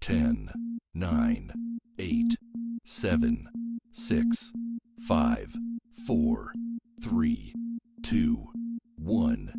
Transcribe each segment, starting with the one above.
10, 9, 8, 7, 6, 5, 4, 3, 2, 1.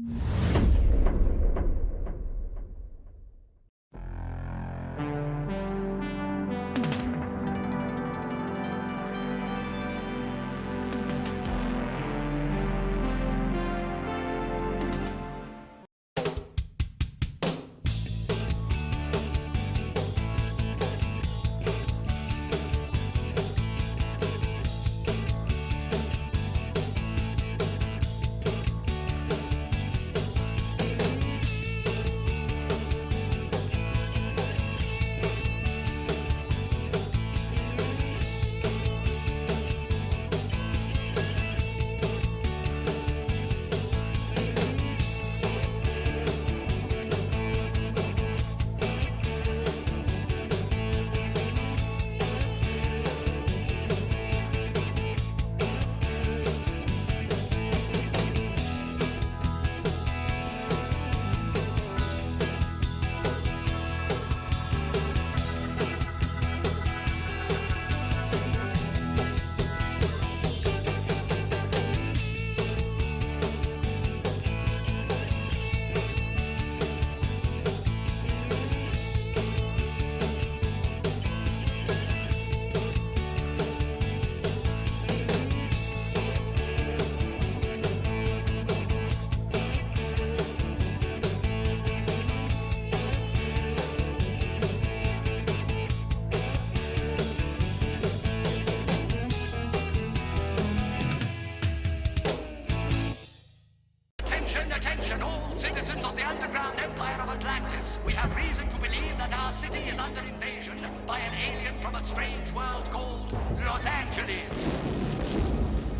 Attention, all citizens of the underground empire of Atlantis. We have reason to believe that our city is under invasion by an alien from a strange world called Los Angeles.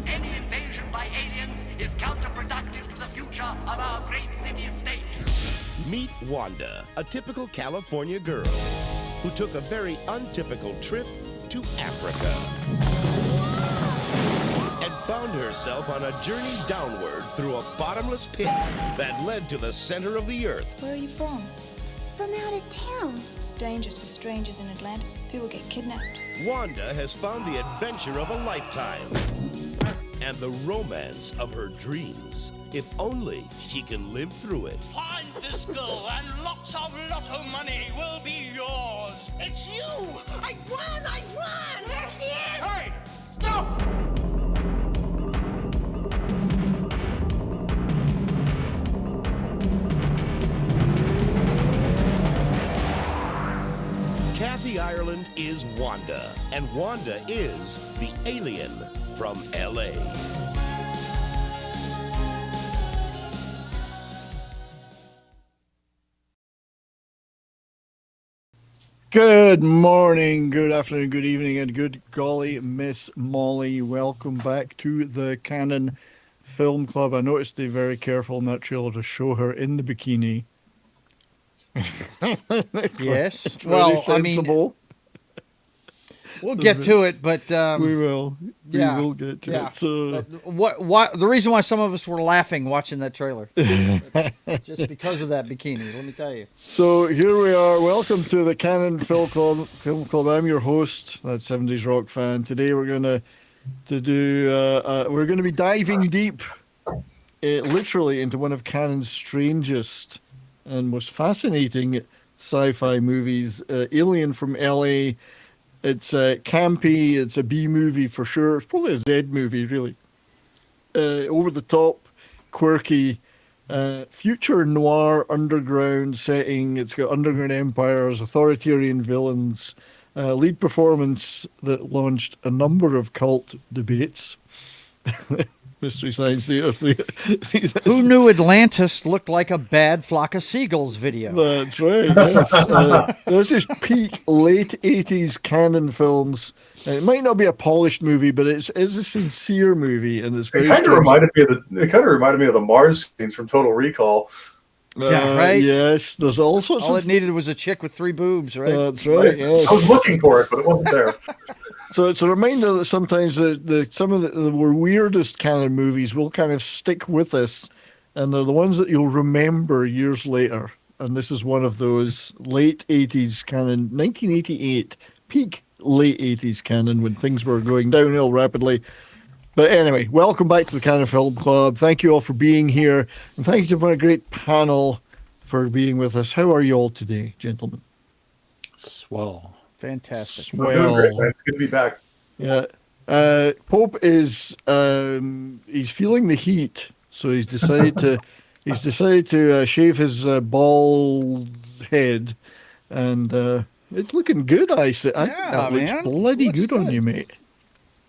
Any invasion by aliens is counterproductive to the future of our great city-state. Meet Wanda, a typical California girl who took a very untypical trip to Africa and found herself on a journey downward through a bottomless pit that led to the center of the earth. Where are you from? From out of town. It's dangerous for strangers in Atlantis. People get kidnapped. Wanda has found the adventure of a lifetime and the romance of her dreams, if only she can live through it. Find this girl and lots of lotto money will be yours. It's you! I've won! I've won! There she is! Hey! Stop! Kathy Ireland is Wanda, and Wanda is the alien from L.A. Good morning, good afternoon, good evening, and good golly, Miss Molly. Welcome back to the Canon Film Club. I noticed they very careful in that trailer to show her in the bikini. Yes. It's Well, very sensible. We'll get to it, but We will. yeah, We will get to yeah. it. So, what the reason why some of us were laughing watching that trailer, just because of that bikini. Let me tell you. so here we are. Welcome to the Canon Film Club. I'm your host, that 70s rock fan. Today we're gonna be diving deep, literally into one of Canon's strangest and most fascinating sci-fi movies, Alien from L.A. It's campy, it's a B movie for sure. It's probably a Z movie, really. Over the top, quirky, future noir underground setting. It's got underground empires, authoritarian villains, lead performance that launched a number of cult debates. Mystery Science Theater. Who knew Atlantis looked like a bad flock of seagulls video? That's right. Yes. This is peak late 80s Canon films. It might not be a polished movie, but it's a sincere movie, and it's very. It kind of reminded me of the Mars scenes from Total Recall. Yeah, right. Yes, there's all sorts All of. it needed was a chick with 3 boobs, right? That's right. Yes. I was looking for it, but it wasn't there. So it's a reminder that sometimes some of the weirdest Canon movies will kind of stick with us, and they're the ones that you'll remember years later. and this is one of those late 80s canon, 1988, peak late 80s canon when things were going downhill rapidly. But anyway, welcome back to the Canon Film Club. Thank you all for being here, and thank you to my great panel for being with us. How are you all today, gentlemen? Swell. Fantastic. We're doing great, man. It's good to be back. Yeah. Pope is he's feeling the heat, so he's decided to shave his bald head, and it's looking good. I think that looks bloody good on you, mate.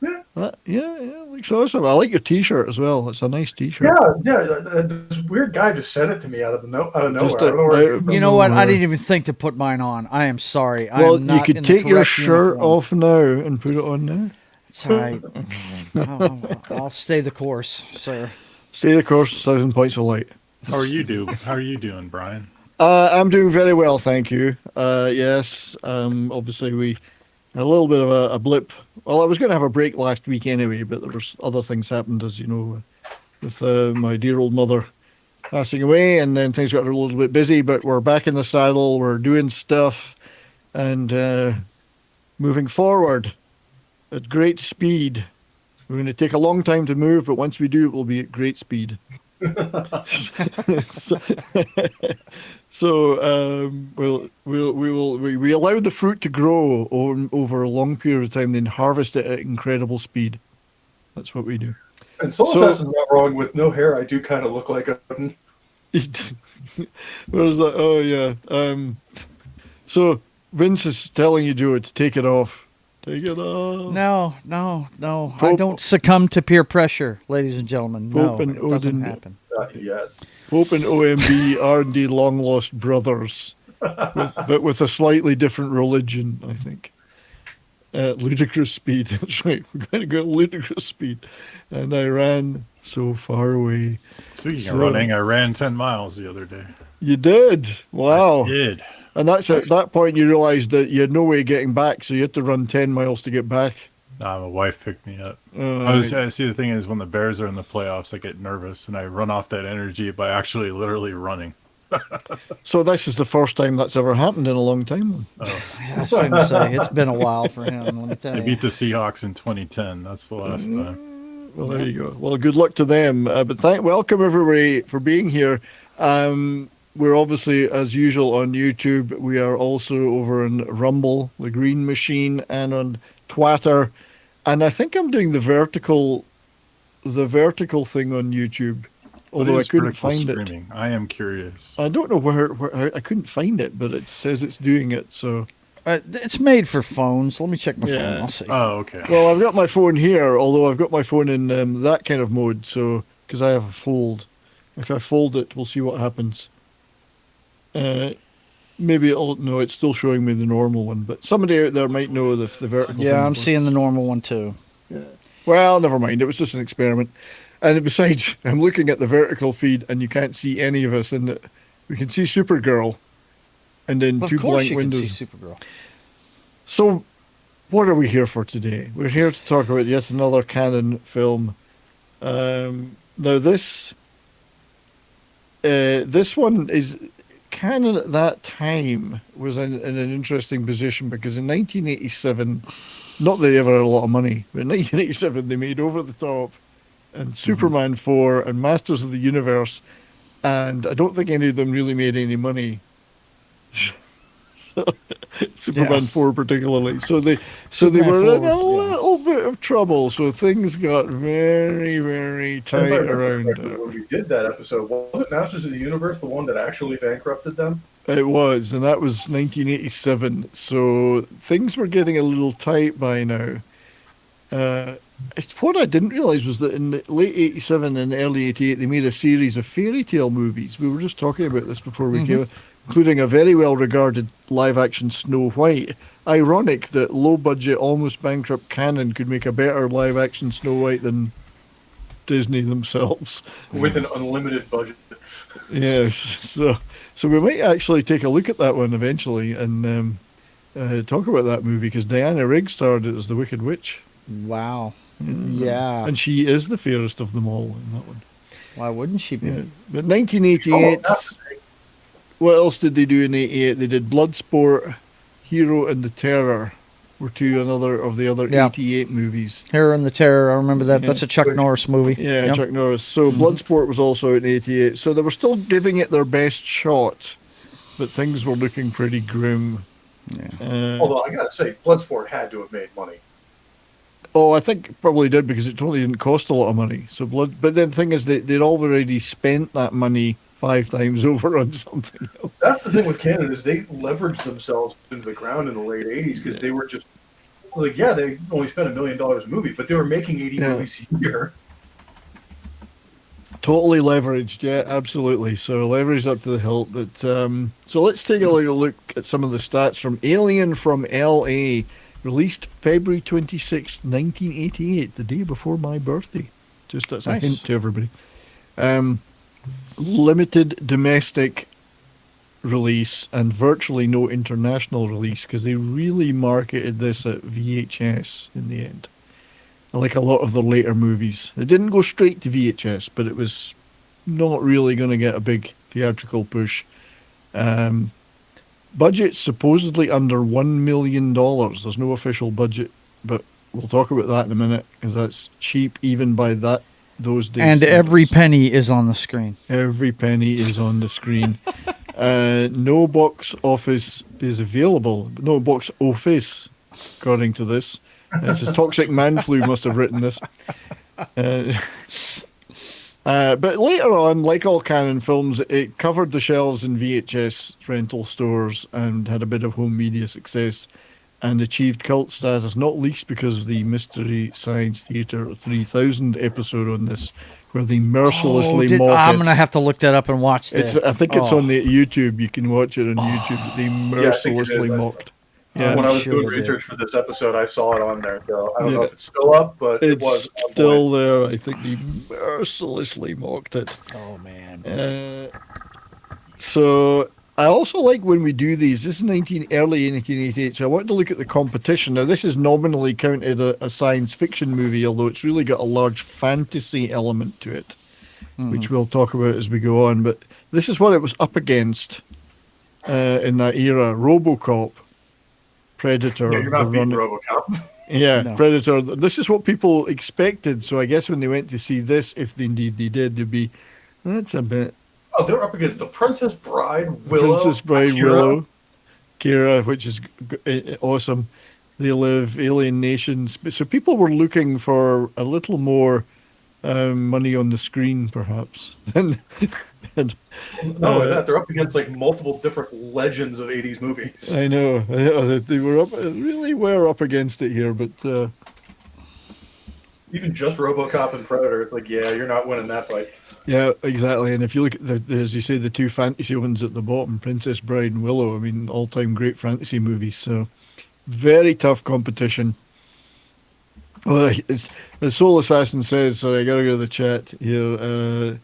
Yeah. Yeah, looks awesome. I like your T-shirt as well. It's a nice T-shirt. Yeah. This weird guy just sent it to me out of nowhere. I don't know where you know what? I didn't even think to put mine on. I am sorry. Well, I'm not you could take your shirt off now and put it on now. It's all right. I'll stay the course, sir. Stay the course. 1,000 points of light. How are you doing, Brian? I'm doing very well, thank you. Yes. Obviously we had a little bit of a blip. Well, I was going to have a break last week anyway, but there was other things happened, as you know, with my dear old mother passing away, and then things got a little bit busy. But we're back in the saddle. We're doing stuff, and moving forward at great speed. We're going to take a long time to move, but once we do, it will be at great speed. So we allow the fruit to grow over a long period of time, then harvest it at incredible speed. That's what we do. And Soul Assassin's not wrong. With no hair, I do kind of look like a. What is that? Oh yeah. So Vince is telling you, Joe, to take it off. Take it off. No. I don't succumb to peer pressure, ladies and gentlemen. Pope No, and it doesn't Odin. happen. Not yet. Pope and OMB are indeed long lost brothers, but with a slightly different religion, I think. Ludicrous speed. That's right. We're going to go ludicrous speed. And I ran so far away. Speaking of running, I ran 10 miles the other day. You did? Wow. I did. And that's at that point you realized that you had no way of getting back, so you had to run 10 miles to get back. Nah, my wife picked me up. I see, the thing is, when the Bears are in the playoffs, I get nervous, and I run off that energy by actually literally running. So this is the first time that's ever happened in a long time. Oh. Yeah, I was trying to say, it's been a while for him. Let me tell They you. beat the Seahawks in 2010. That's the last time. Well, there you go. Well, good luck to them. But welcome everybody for being here. We're obviously, as usual, on YouTube. We are also over on Rumble, the Green Machine, and on Twitter. And I think I'm doing the vertical thing on YouTube, although I couldn't find it. I am curious. I don't know where I couldn't find it, but it says it's doing it. So it's made for phones. Let me check my phone. I'll see. Oh, okay. Well, I've got my phone here, although I've got my phone in that kind of mode. So because I have a fold, if I fold it, we'll see what happens. Maybe it's still showing me the normal one, but somebody out there might know the vertical. Yeah, I'm seeing the normal one too. Yeah. Well, never mind. It was just an experiment. And besides, I'm looking at the vertical feed, and you can't see any of us in it. We can see Supergirl, and then two blank windows. Can see Supergirl. So, what are we here for today? We're here to talk about yet another canon film. Now, this one is canon at that time was in an interesting position because in 1987, not that they ever had a lot of money, but in 1987 they made Over the Top and Superman 4 and Masters of the Universe, and I don't think any of them really made any money. So, Superman 4 particularly. So they were in a little bit of trouble. So things got very, very tight around. When we did that episode, wasn't Masters of the Universe the one that actually bankrupted them? It was, and that was 1987. So things were getting a little tight by now. What I didn't realize was that in the late 87 and early 88, they made a series of fairy tale movies. We were just talking about this before we came, including a very well-regarded live-action Snow White. Ironic that low-budget, almost bankrupt canon could make a better live-action Snow White than Disney themselves. With an unlimited budget. Yes, so we might actually take a look at that one eventually and talk about that movie, because Diana Rigg starred as the Wicked Witch. Wow. Yeah. And she is the fairest of them all in that one. Why wouldn't she be? Yeah. But 1988... what else did they do in '88? They did Bloodsport, Hero, and the Terror. Were two of the other '88 movies. Hero and the Terror. I remember that. Yeah. That's a Chuck Norris movie. Yeah, Yep. Chuck Norris. So Bloodsport was also in '88. So they were still giving it their best shot, but things were looking pretty grim. Yeah. Although I gotta say, Bloodsport had to have made money. Oh, I think it probably did because it totally didn't cost a lot of money. But then the thing is, they'd already spent that money 5 times over on something else. That's the thing with Canada is they leveraged themselves into the ground in the late '80s because they were just like, yeah, they only spent $1 million a movie, but they were making 80 movies a year. Totally leveraged, yeah, absolutely. So leveraged up to the hilt. But so let's take a look at some of the stats from Alien from L.A. Released February 26th, 1988, the day before my birthday. Just as a hint to everybody. Limited domestic release and virtually no international release because they really marketed this at VHS in the end. Like a lot of the later movies. It didn't go straight to VHS, but it was not really going to get a big theatrical push. Budget supposedly under $1 million. There's no official budget, but we'll talk about that in a minute because that's cheap even by those days. And every penny is on the screen. Every penny is on the screen. No box office is available. No box office, according to this. It says Toxic Man Flu must have written this. But later on, like all Cannon films, it covered the shelves in VHS rental stores and had a bit of home media success and achieved cult status, not least because of the Mystery Science Theater 3000 episode on this, where they mercilessly mock it. I'm going to have to look that up and watch that. I think it's on the YouTube. You can watch it on YouTube. They mercilessly mocked. Yeah, when I was doing research for this episode, I saw it on there. So I don't know if it's still up, but it was still there. I think they mercilessly mocked it. Oh man! So I also like when we do these. This is early 1988. So I wanted to look at the competition. Now this is nominally counted a science fiction movie, although it's really got a large fantasy element to it, which we'll talk about as we go on. But this is what it was up against in that era: RoboCop. Predator. Yeah, you're not beating RoboCop. Yeah, no. Predator. This is what people expected. So I guess when they went to see this, if indeed they did, they'd be, that's a bit. Oh, they're up against the Princess Bride, Willow. Princess Bride, Willow, Kira, which is awesome. They live, Alien Nations. So people were looking for a little more money on the screen, perhaps. They're up against like multiple different legends of '80s movies. I know they really were up against it here, but even just RoboCop and Predator, it's like, yeah, you're not winning that fight. Yeah, exactly. And if you look at as you say, the two fantasy ones at the bottom, Princess Bride and Willow, I mean, all-time great fantasy movies. So very tough competition. Well, the Soul Assassin says, sorry, I gotta go to the chat here.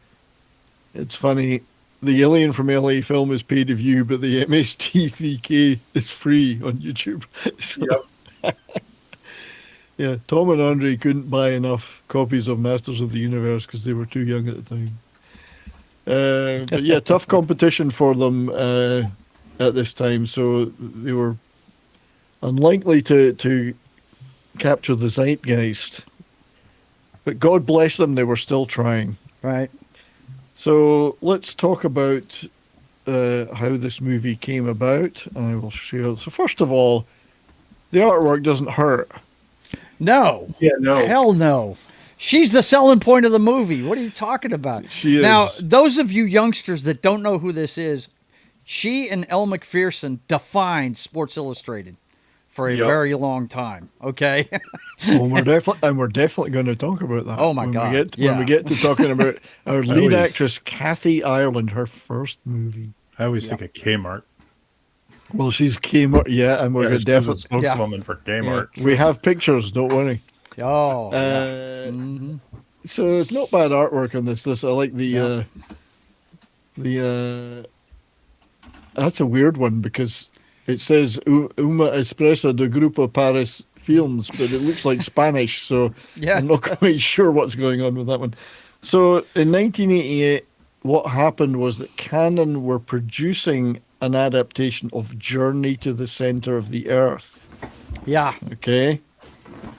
It's funny. The Alien from L.A. film is pay to view, but the MST3K is free on YouTube. So, yep. Yeah, Tom and Andre couldn't buy enough copies of Masters of the Universe because they were too young at the time. But yeah, tough competition for them at this time. So they were unlikely to capture the zeitgeist. But God bless them, they were still trying. Right. So let's talk about how this movie came about. I will share. So first of all, the artwork doesn't hurt. No. Yeah, no. Hell no. She's the selling point of the movie. What are you talking about? She is. Now, those of you youngsters that don't know who this is, she and Elle Macpherson defined Sports Illustrated for a very long time. Okay. Well, we're definitely going to talk about that. Oh my God! When we get to talking about our lead actress Kathy Ireland, her first movie. I always think of Kmart. Well, she's Kmart, yeah, and we're definitely a spokeswoman for Kmart. Yeah, we have pictures, don't worry. Oh. So it's not bad artwork on this. I like the that's a weird one because it says Uma Expresa de Grupo Paris Films, but it looks like Spanish, so I'm not quite sure what's going on with that one. So in 1988, what happened was that Canon were producing an adaptation of Journey to the Center of the Earth. Yeah. Okay.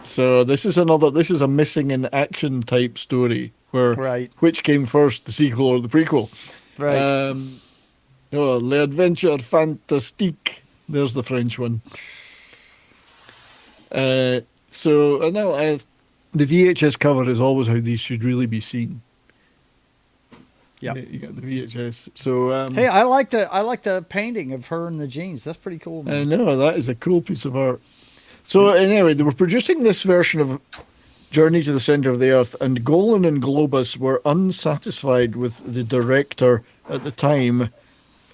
So this is a missing in action type story where which came first, the sequel or the prequel? Right. Le Adventure Fantastique. There's the French one. The VHS cover is always how these should really be seen. Yeah, you got the VHS. So hey, I like the painting of her in the jeans. That's pretty cool, man. I know, that is a cool piece of art. So anyway, they were producing this version of Journey to the Center of the Earth, and Golan and Globus were unsatisfied with the director at the time,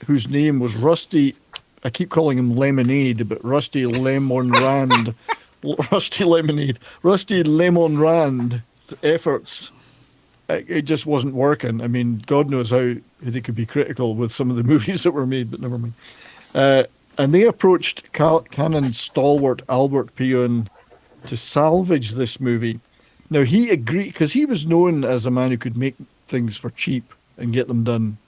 whose name was Rusty. I keep calling him Lemonade, but Rusty Lemon Rand. Rusty Lemonade. Rusty Lemon Rand efforts. It just wasn't working. I mean, God knows how they could be critical with some of the movies that were made, but never mind. And they approached Canon's stalwart Albert Pion to salvage this movie. Now, he agreed, because he was known as a man who could make things for cheap and get them done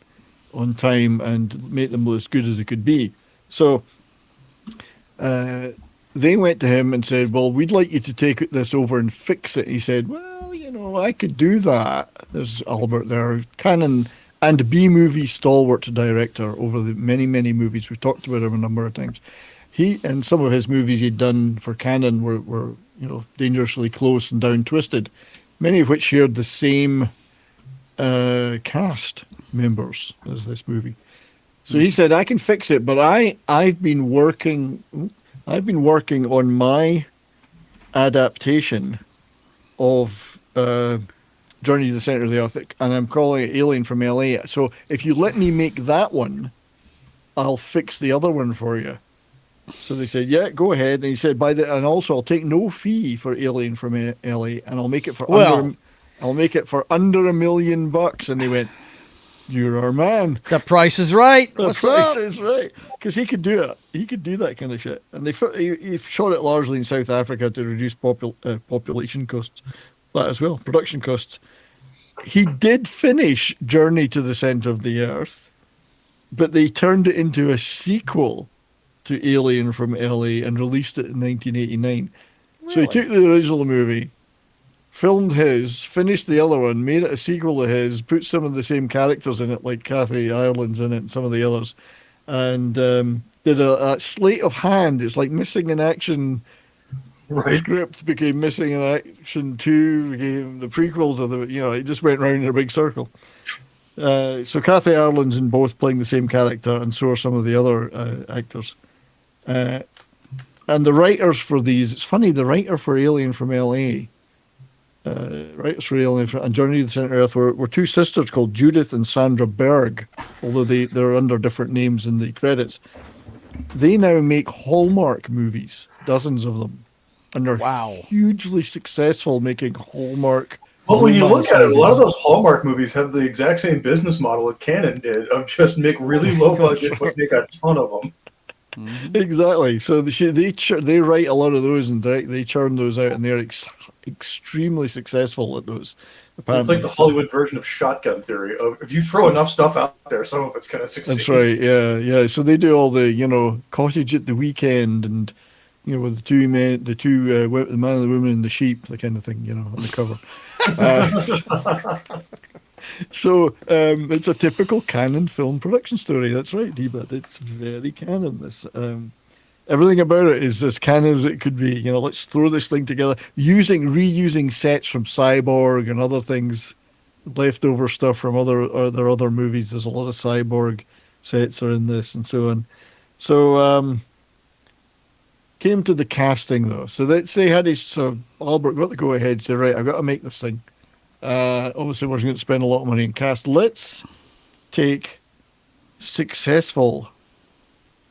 on time and make them as good as they could be. So they went to him and said, well, we'd like you to take this over and fix it. He said, well, you know, I could do that. There's Albert there, Canon and B-movie stalwart director over the many, many movies. We've talked about him a number of times. He and some of his movies he'd done for Canon were Dangerously Close and Down Twisted, many of which shared the same cast members as this movie. So he said, I can fix it, but I've been working on my adaptation of Journey to the Center of the Earth, and I'm calling it Alien from L.A. So if you let me make that one, I'll fix the other one for you. So they said, yeah, go ahead. And he said, and also I'll take no fee for Alien from L.A. and I'll make it for under $1 million. And they went, you're our man. The price is right. The price is right. Because he could do it. He could do that kind of shit. And he shot it largely in South Africa to reduce population costs. That as well, production costs. He did finish Journey to the Center of the Earth, but they turned it into a sequel to Alien from L.A. and released it in 1989. Really? So he took the original movie, filmed his, finished the other one, made it a sequel to his, put some of the same characters in it, like Kathy Ireland's in it and some of the others, and did a sleight of hand. It's like Missing in Action. Right. Script became Missing in Action 2, became the prequel to it just went round in a big circle. So Kathy Ireland's in both playing the same character, and so are some of the other actors. And the writers for these, it's funny, the writer for Alien from L.A., writers for Alien and Journey to the Center of the Earth were two sisters called Judith and Sandra Berg, although they're under different names in the credits. They now make Hallmark movies, dozens of them. And they're hugely successful making Hallmark. Well, when you look at it, a lot of those Hallmark movies have the exact same business model that Canon did of just make really low budget, but make a ton of them. Mm-hmm. Exactly. So they write a lot of those and they churn those out, and they're extremely successful at those. Apparently. It's like the Hollywood version of Shotgun Theory. Of if you throw enough stuff out there, some of it's going to succeed. That's right. Yeah. So they do all the Cottage at the Weekend and. With the two men, the man and the woman and the sheep, the kind of thing, on the cover. So it's a typical Canon film production story. That's right, D-Bud. It's very Canon. This everything about it is as Canon as it could be. Let's throw this thing together, reusing sets from Cyborg and other things, leftover stuff from other movies. There's a lot of Cyborg sets are in this and so on. So. Came to the casting though, so they had Albert got to go ahead, say, right, I've got to make this thing. Obviously, we're going to spend a lot of money in cast. Let's take successful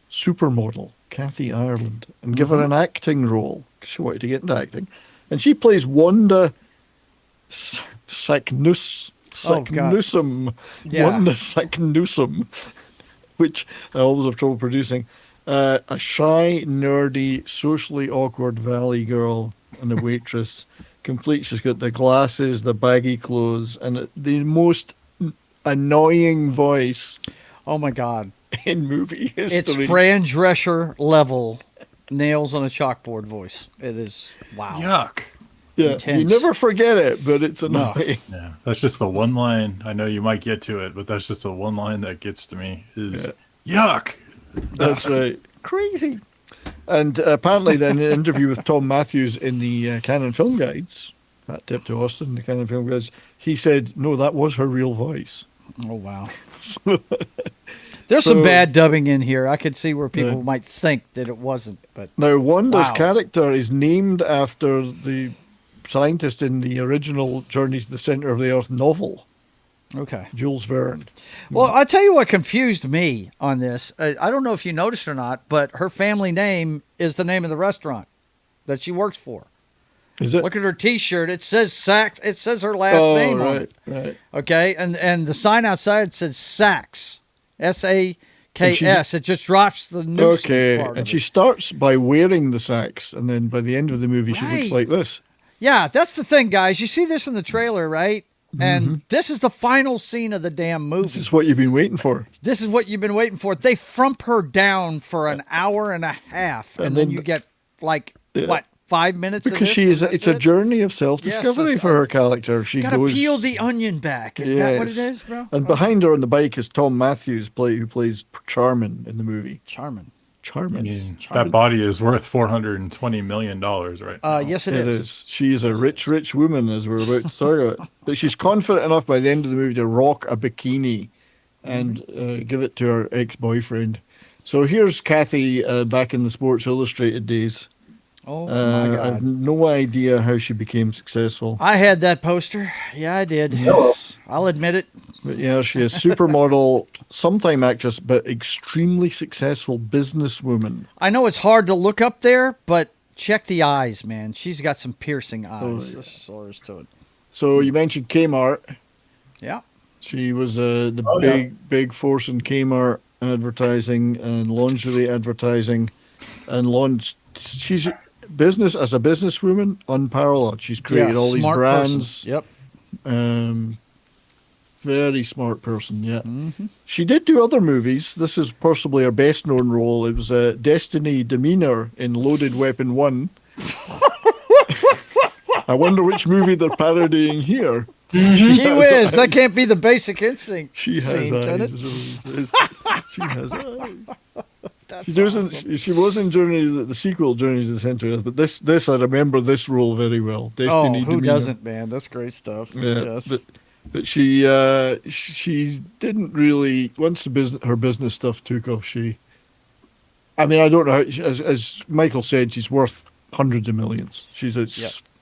supermodel Kathy Ireland and give her an acting role. She wanted to get into acting, and she plays Wanda Saknussemm. Wanda Saknussemm, which I always have trouble producing. A shy, nerdy, socially awkward valley girl and a waitress. Complete. She's got the glasses, the baggy clothes, and the most annoying voice Oh my God. in movie history. It's Fran Drescher level nails on a chalkboard voice. It is, wow. Yuck. Yeah, intense. you never forget it, but it's annoying. Yeah, that's just the one line. I know you might get to it, but that's just the one line that gets to me is yuck. That's right. Crazy. And apparently then in an interview with Tom Matthews in the Canon Film Guides, that tip to Austin, the Canon Film Guides, he said, no, that was her real voice. Oh, wow. There's some bad dubbing in here. I could see where people might think that it wasn't. But now, Wanda's character is named after the scientist in the original Journey to the Center of the Earth novel. Okay. Jules Verne. Well, I'll tell you what confused me on this. I don't know if you noticed or not, but her family name is the name of the restaurant that she works for. Is it? Look at her T-shirt. It says Saks. It says her last name on it. Right. Okay, and the sign outside says Saks, S-A-K-S. It just drops the news part. And she starts by wearing the sacks, and then by the end of the movie, she looks like this. Yeah, that's the thing, guys. You see this in the trailer, right? And this is the final scene of the damn movie. This is what you've been waiting for. This is what you've been waiting for. They frump her down for an hour and a half, and then you get what, 5 minutes? Because of this? it's a journey of self-discovery for her character. She gotta goes, peel the onion back. Is that what it is, bro? And behind her on the bike is Tom Matthews, who plays Charmin in the movie. Charmin. I mean, that body is worth $420 million right now. Yes, it is. She is a rich, rich woman, as we're about to talk about. But she's confident enough by the end of the movie to rock a bikini and give it to her ex-boyfriend. So here's Kathy back in the Sports Illustrated days. Oh, my God. I have no idea how she became successful. I had that poster. Yeah, I did. Yes. I'll admit it. But yeah, she is supermodel, sometime actress, but extremely successful businesswoman. I know it's hard to look up there, but check the eyes, man. She's got some piercing eyes. There's just orders to it. So you mentioned Kmart. Yeah. She was the big force in Kmart advertising and lingerie advertising, and she's business as a businesswoman unparalleled. She's created all these brands. Person. Yep. Very smart person. Yeah. She did do other movies. This is possibly her best known role. It was Destiny Demeanor in Loaded Weapon 1. I wonder which movie they're parodying here. Gee whiz, that can't be the Basic Instinct. She has eyes. She has eyes. She was in the sequel, Journey to the Center, but this I remember this role very well. Destiny who Demeanor. doesn't, man? That's great stuff. Yeah, yes. but she didn't really once her business stuff took off. I don't know. As Michael said, she's worth hundreds of millions. She's a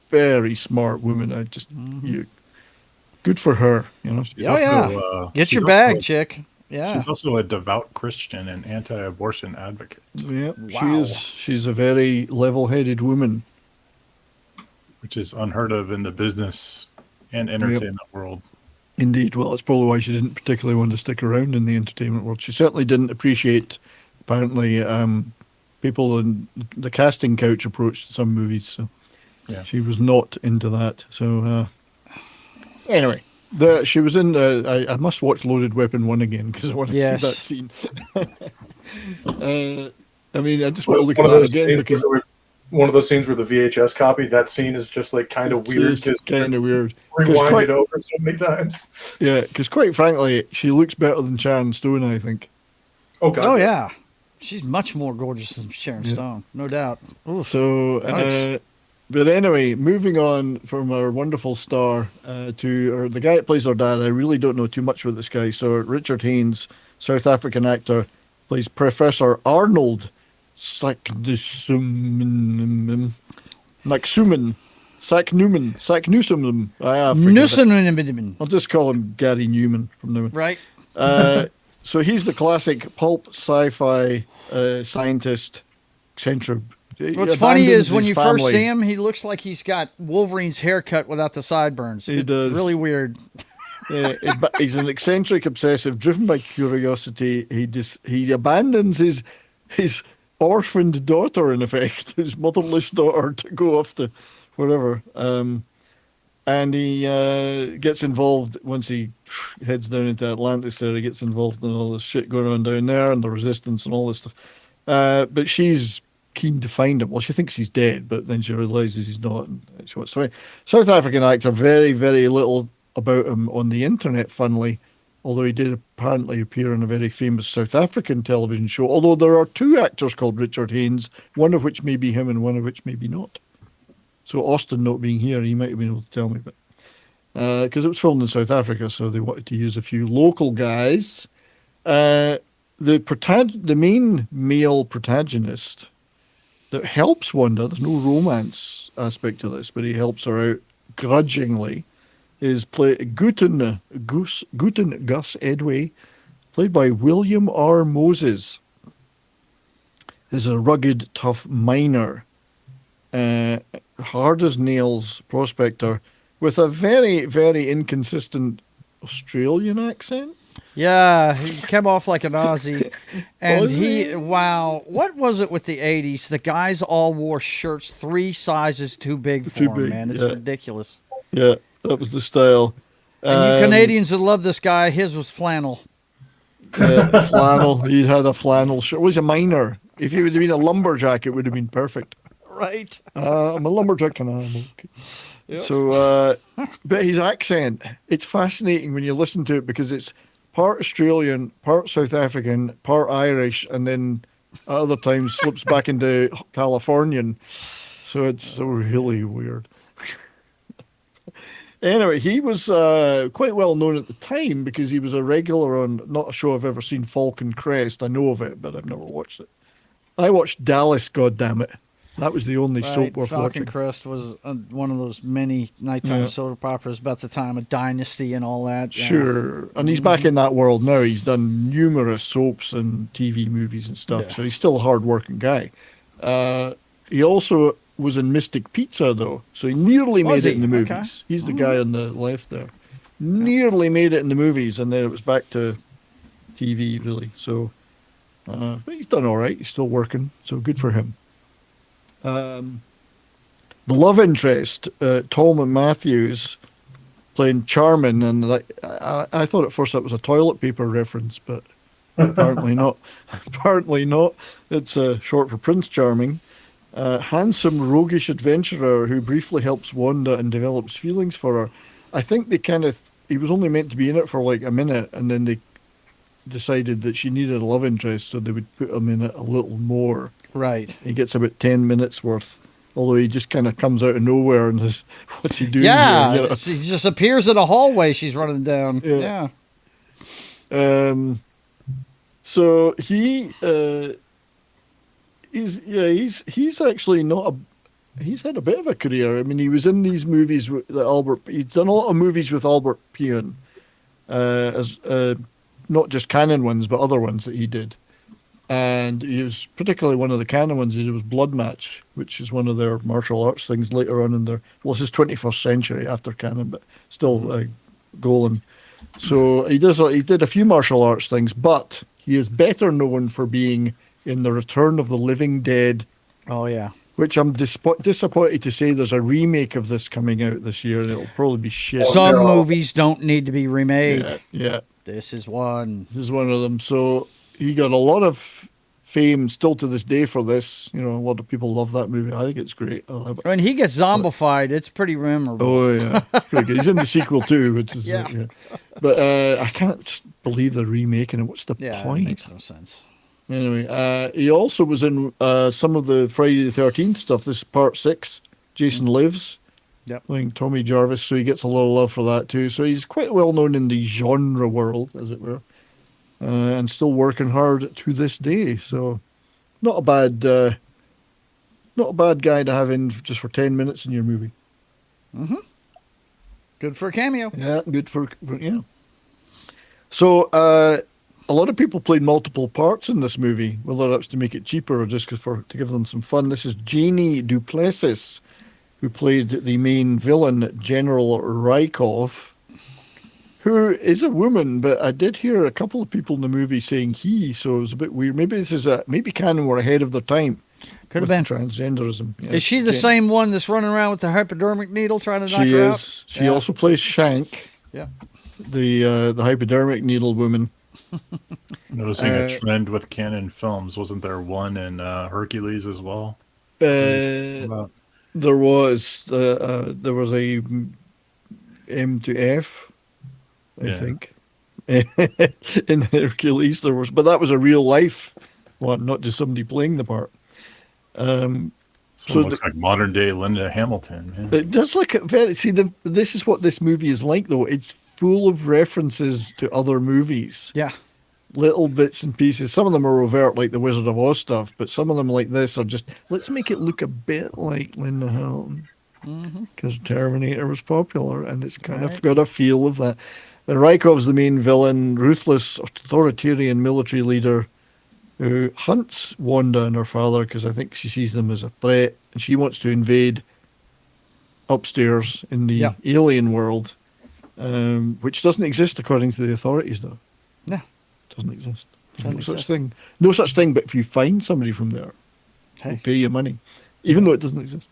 very smart woman. Good for her. She's also, get your bag, chick. Yeah, she's also a devout Christian and anti-abortion advocate. Yeah, wow. She's a very level-headed woman, which is unheard of in the business and entertainment world. Indeed. Well, that's probably why she didn't particularly want to stick around in the entertainment world. She certainly didn't appreciate, apparently, people in the casting couch approach to some movies. So she was not into that. So anyway, she was in. I must watch Loaded Weapon 1 again because I want to see that scene. I just want to look at that again because. One of those scenes where the VHS copy, that scene is just like kind of weird. It's kind of weird. Rewind it over so many times. Yeah, because quite frankly, she looks better than Sharon Stone, I think. Oh, God. Oh, yeah. She's much more gorgeous than Sharon Stone, no doubt. Ooh, so, nice. But anyway, moving on from our wonderful star to the guy that plays her dad. I really don't know too much about this guy. So, Richard Haynes, South African actor, plays Professor Arnold Saknussemm. I'll just call him Gary Newman from now on. Right. So he's the classic pulp sci-fi scientist, eccentric. What's funny is when you first see him, he looks like he's got Wolverine's haircut without the sideburns. He does. Really weird. He's an eccentric obsessive, driven by curiosity. He abandons his orphaned daughter, in effect, his motherless daughter, to go off to wherever. And he gets involved once he heads down into Atlantis. There, he gets involved in all this shit going on down there, and the resistance and all this stuff. But she's keen to find him. Well, she thinks he's dead, but then she realizes he's not, and she wants to find him. South African actor, very, very little about him on the internet, funnily, although he did apparently appear in a very famous South African television show. Although there are two actors called Richard Haynes, one of which may be him and one of which may be not. So Austin not being here, he might have been able to tell me, but because it was filmed in South Africa, so they wanted to use a few local guys. The main male protagonist that helps Wanda, there's no romance aspect to this, but he helps her out grudgingly, is Guten Gus Edway, played by William R. Moses, is a rugged, tough miner, hard as nails prospector with a very, very inconsistent Australian accent. Yeah, he came off like an Aussie. And what was it with the 80s? The guys all wore shirts 3 sizes too big for him, man. It's ridiculous. Yeah, that was the style. And you Canadians that love this guy, his was flannel. Flannel. He had a flannel shirt. He was a miner. If he would have been a lumberjack, it would have been perfect. Right. I'm a lumberjack and I'm okay. Yep. So, but his accent, it's fascinating when you listen to it because it's part Australian, part South African, part Irish, and then at other times slips back into Californian. So it's really weird. Anyway, he was quite well known at the time because he was a regular on, not a show I've ever seen, Falcon Crest. I know of it, but I've never watched it. I watched Dallas, goddammit. That was the only soap worth watching. Falcon Crest was one of those many nighttime soap operas about the time of Dynasty and all that. Sure. And he's back in that world now. He's done numerous soaps and TV movies and stuff, so he's still a hard-working guy. He also was in Mystic Pizza, though, so he nearly made it in the movies. Okay. He's the guy on the left there. Nearly made it in the movies, and then it was back to TV, really. So, but he's done all right. He's still working, so good for him. The love interest, Tom Matthews, playing Charmin, and I thought at first that was a toilet paper reference, but apparently not. Apparently not. It's short for Prince Charming. Handsome, roguish adventurer who briefly helps Wanda and develops feelings for her. I think he was only meant to be in it for like a minute, and then they decided that she needed a love interest, so they would put him in it a little more. Right. He gets about 10 minutes worth, although he just kind of comes out of nowhere and what's he doing? Yeah, here, you know? He just appears in a hallway she's running down. Yeah. So he's actually not he's had a bit of a career. I mean, he was in these movies with he's done a lot of movies with Albert Pion, as not just canon ones, but other ones that he did. And he was particularly one of the canon ones. He was Blood Match, which is one of their martial arts things later on in their, well, this is 21st century after canon, but still going. So he did a few martial arts things, but he is better known for being in The Return of the Living Dead. Oh, yeah. Which I'm disappointed to say there's a remake of this coming out this year, and it'll probably be shit. Some movies don't need to be remade. Yeah. This is one. This is one of them. So he got a lot of fame still to this day for this. You know, a lot of people love that movie. I think it's great. I love it. When he gets zombified, it's pretty memorable. Oh, yeah. Pretty good. He's in the sequel, too, which is... yeah. But I can't believe they're remaking it. What's the point? It makes no sense. Anyway, he also was in some of the Friday the 13th stuff. This is part 6, Jason Lives, playing Tommy Jarvis, so he gets a lot of love for that too. So he's quite well known in the genre world, as it were, and still working hard to this day. So not a bad guy to have in just for 10 minutes in your movie. Mm-hmm. Good for a cameo. Yeah, good for. So a lot of people played multiple parts in this movie, whether that's to make it cheaper or just to give them some fun. This is Janie Duplessis, who played the main villain, General Rykov, who is a woman, but I did hear a couple of people in the movie saying he, so it was a bit weird. Maybe maybe Canon were ahead of their time. Could have with been transgenderism. Yeah. Is she the same one that's running around with the hypodermic needle trying to knock She her is. out? She also plays Shank. Yeah. The hypodermic needle woman. Noticing a trend with canon films. Wasn't there one in Hercules as well? There was a M to F, I think. In Hercules there was, but that was a real life one, not just somebody playing the part. So it looks like modern day Linda Hamilton. Man. It does look very. See, this is what this movie is like, though. It's full of references to other movies. Yeah, little bits and pieces. Some of them are overt, like the Wizard of Oz stuff, but some of them, like this, are just let's make it look a bit like Linda Hamilton because Terminator was popular, and it's kind of got a feel of that. And Rykov's the main villain, ruthless, authoritarian military leader who hunts Wanda and her father because I think she sees them as a threat, and she wants to invade upstairs in the alien world, which doesn't exist according to the authorities, though. No, doesn't exist. No such thing. No such thing. But if you find somebody from there, they'll pay you money, even though it doesn't exist.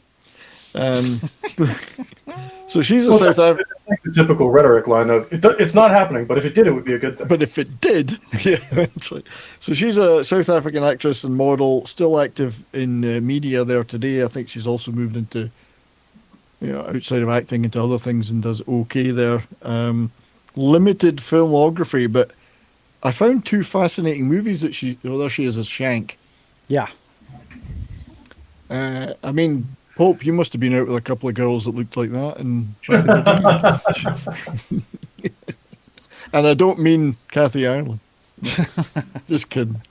So she's a South African. The typical rhetoric line of it's not happening, but if it did, it would be a good thing. But if it did, yeah, that's right. So she's a South African actress and model, still active in media there today. I think she's also moved into, outside of acting, into other things and does okay there. Limited filmography, but I found two fascinating movies that there she is as Shank. Yeah. I mean, Pope, you must have been out with a couple of girls that looked like that, and and I don't mean Kathy Ireland. Just kidding.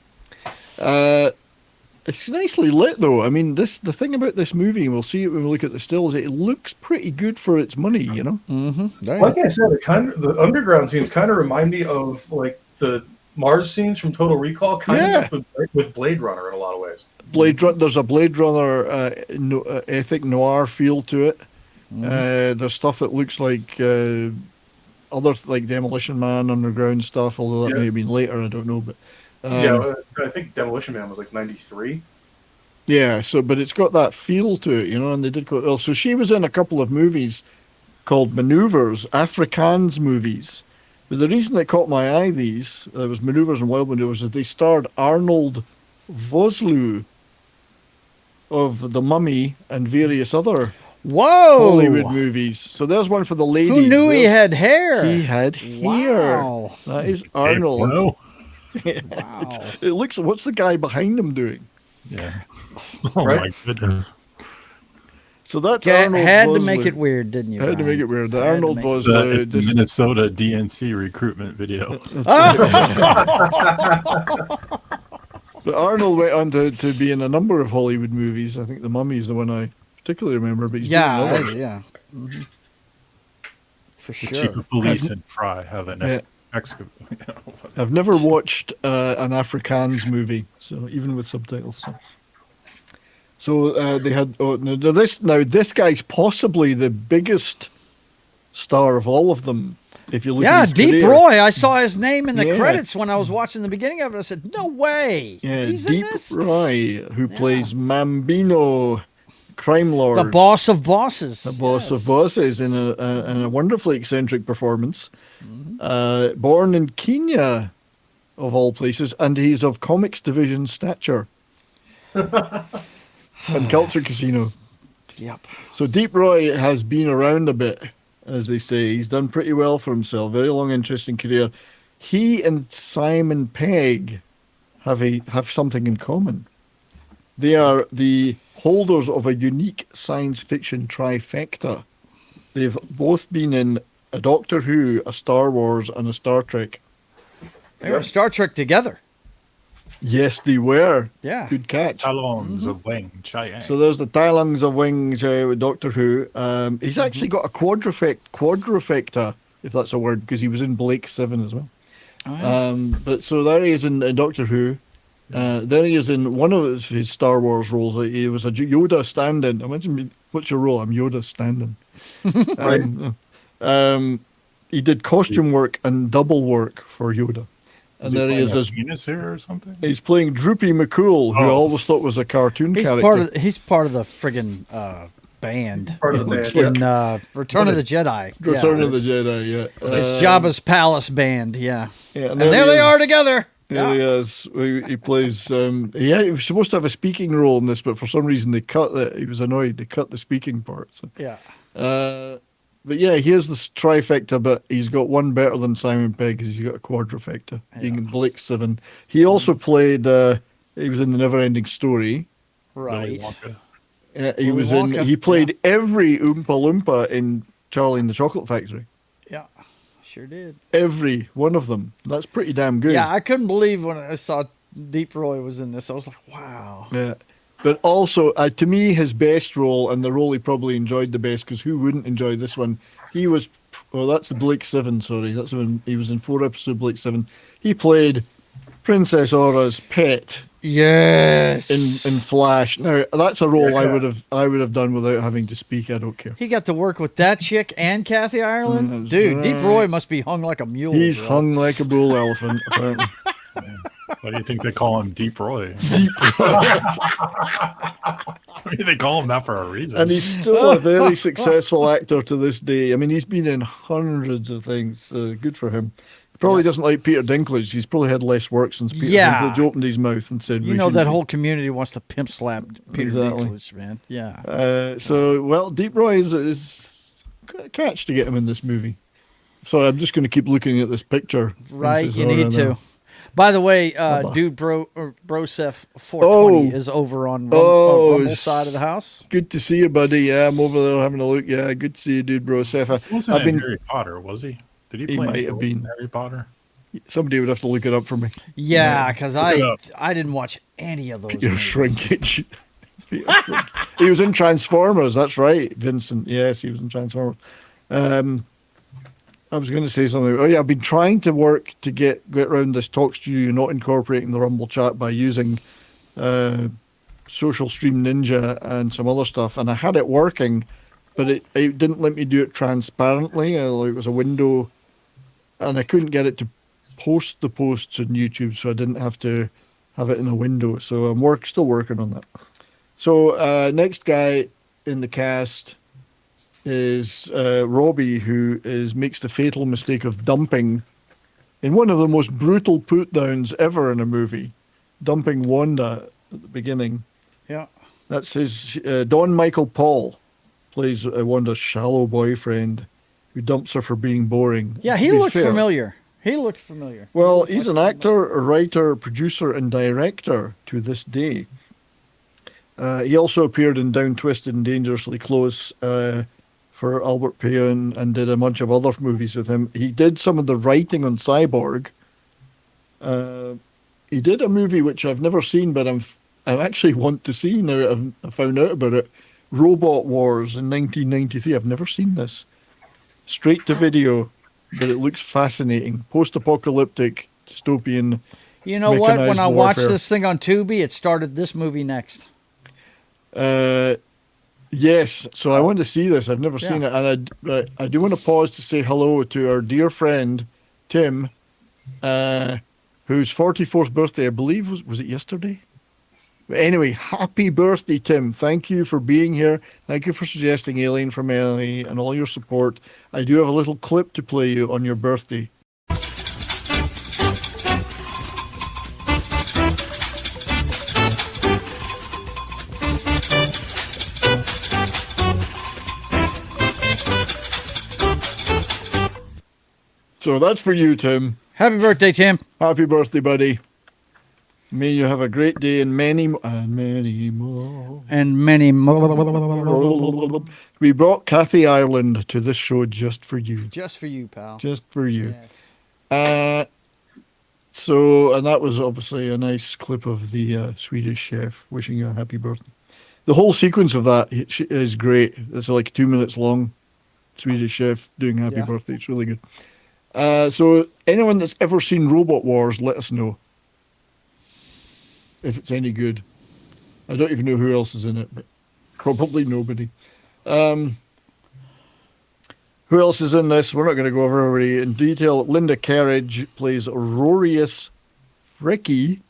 It's nicely lit, though. I mean, the thing about this movie, and we'll see it when we look at the stills, it looks pretty good for its money, you know. Mm-hmm. Like I said, the underground scenes kind of remind me of like the Mars scenes from Total Recall, kind of with Blade Runner in a lot of ways. There's a Blade Runner ethic noir feel to it. There's stuff that looks like other like Demolition Man underground stuff, although that may have been later, I don't know. But I think Demolition Man was like 93. Yeah, but it's got that feel to it, and they did go well. So she was in a couple of movies called Maneuvers, Afrikaans movies. But the reason it caught my eye, was Maneuvers and Wild Maneuvers, is they starred Arnold Vosloo of The Mummy and various other Hollywood movies. So there's one for the ladies. Who knew he had hair? He had hair. Wow. That is Arnold. Wow. It looks. What's the guy behind him doing? Yeah. Oh my goodness. So that's Arnold had Vosloo. to make it weird, didn't you? Had to make it weird. Arnold Vosloo. It's the Minnesota DNC recruitment video. But Arnold went on to be in a number of Hollywood movies. I think The Mummy is the one I particularly remember. But he's doing others. Mm-hmm. For sure. The chief of police in Fry have an excavator. I've never watched an Afrikaans movie, so even with subtitles. So they had this guy's possibly the biggest star of all of them. If you look at his Deep career. Roy. I saw his name in the credits when I was watching the beginning of it. I said, "No way!" Yeah, he's Deep in this? Roy, who plays Mambino, crime lord, the boss of bosses, the boss of bosses, in a wonderfully eccentric performance. Born in Kenya, of all places, and he's of Comics Division stature. And Culture Casino. Yep. So Deep Roy has been around a bit, as they say. He's done pretty well for himself. Very long, interesting career. He and Simon Pegg have something in common. They are the holders of a unique science fiction trifecta. They've both been in a Doctor Who, a Star Wars, and a Star Trek. They were Star Trek together. Yes, they were. Yeah. Good catch. Talons of Wing Chai. So there's the Talons of Wing with Doctor Who. He's actually got a quadrifecta, if that's a word, because he was in Blake 7 as well. Oh, yeah. But so there he is in Doctor Who. There he is in one of his Star Wars roles. He was a Yoda stand-in. Imagine, what's your role? I'm Yoda stand-in. He did costume work and double work for Yoda. And there he is. As penis here or something. He's playing Droopy McCool, who I always thought was a cartoon character. He's part of the friggin' band Part of the band, in Return of the Jedi. Return of the Jedi, yeah. It's Jabba's Palace band, yeah. Yeah, and there they are together. There he is. He plays. He was supposed to have a speaking role in this, but for some reason they cut that. He was annoyed. They cut the speaking part. So. Yeah. But yeah, he has this trifecta, but he's got one better than Simon Pegg because he's got a quadrifecta, being in Blake 7. He also played. He was in the Never-Ending Story. Right. He was in. He played every Oompa Loompa in Charlie and the Chocolate Factory. Yeah, sure did. Every one of them. That's pretty damn good. Yeah, I couldn't believe when I saw Deep Roy was in this. I was like, wow. Yeah. But also, to me, his best role, and the role he probably enjoyed the best, because who wouldn't enjoy this one? He was, that's the Blake 7, sorry. That's when he was in 4 episodes of Blake 7. He played Princess Aura's pet. Yes. In Flash. Now, that's a role I would have done without having to speak. I don't care. He got to work with that chick and Kathy Ireland. Dude, Deep Roy must be hung like a mule. He's hung like a bull elephant, apparently. Why do you think they call him Deep Roy? Deep Roy. I mean, they call him that for a reason. And he's still a very successful actor to this day. I mean, he's been in hundreds of things. Good for him. He probably doesn't like Peter Dinklage. He's probably had less work since Peter Dinklage opened his mouth and said, that whole community wants to pimp slap Peter Dinklage, man. Yeah. So, Deep Roy is a catch to get him in this movie. So I'm just going to keep looking at this picture. Right, you need to. By the way, Dude Broseph 420 is over on Rumble's side of the house. Good to see you, buddy. Yeah, I'm over there having a look. Yeah, good to see you, Dude Broseph. He wasn't in Harry Potter, was he? Did he play might have been Harry Potter? Somebody would have to look it up for me. Yeah, because I didn't watch any of those. Peter Shrinkage. He was in Transformers. That's right, Vincent. Yes, he was in Transformers. I was going to say something. Oh yeah, I've been trying to work to get around this talk studio, not incorporating the Rumble chat by using Social Stream Ninja and some other stuff, and I had it working, but it didn't let me do it transparently. It was a window, and I couldn't get it to post the posts on YouTube, so I didn't have to have it in a window. So I'm still working on that. So next guy in the cast is Robbie, who makes the fatal mistake of dumping in one of the most brutal put-downs ever in a movie, dumping Wanda at the beginning. Yeah. That's his... Don Michael Paul plays Wanda's shallow boyfriend who dumps her for being boring. Yeah, he looked familiar. He looked familiar. Well, he's an actor, a writer, producer, and director to this day. He also appeared in Down, Twisted, and Dangerously Close for Albert Payne and did a bunch of other movies with him. He did some of the writing on Cyborg. He did a movie which I've never seen, but I actually want to see now. I found out about it. Robot Wars in 1993. I've never seen this. Straight to video, but it looks fascinating. Post-apocalyptic, dystopian. You know what? When I watched this thing on Tubi, it started this movie next. Yes, so I want to see this. I've never seen it, and I do want to pause to say hello to our dear friend Tim, whose 44th birthday, I believe, was it yesterday? But anyway, happy birthday, Tim! Thank you for being here. Thank you for suggesting Alien from L.A. and all your support. I do have a little clip to play you on your birthday. So that's for you, Tim. Happy birthday, Tim. Happy birthday, buddy. May you have a great day and many more. And many more. We brought Kathy Ireland to this show just for you. Just for you, pal. Just for you. Yes. And that was obviously a nice clip of the Swedish chef wishing you a happy birthday. The whole sequence of that is great. It's like 2 minutes long. Swedish chef doing happy birthday. It's really good. So anyone that's ever seen Robot Wars, let us know if it's any good. I don't even know who else is in it, but probably nobody. Who else is in this? We're not going to go over everybody in detail. Linda Carriage plays Rorius Fricky.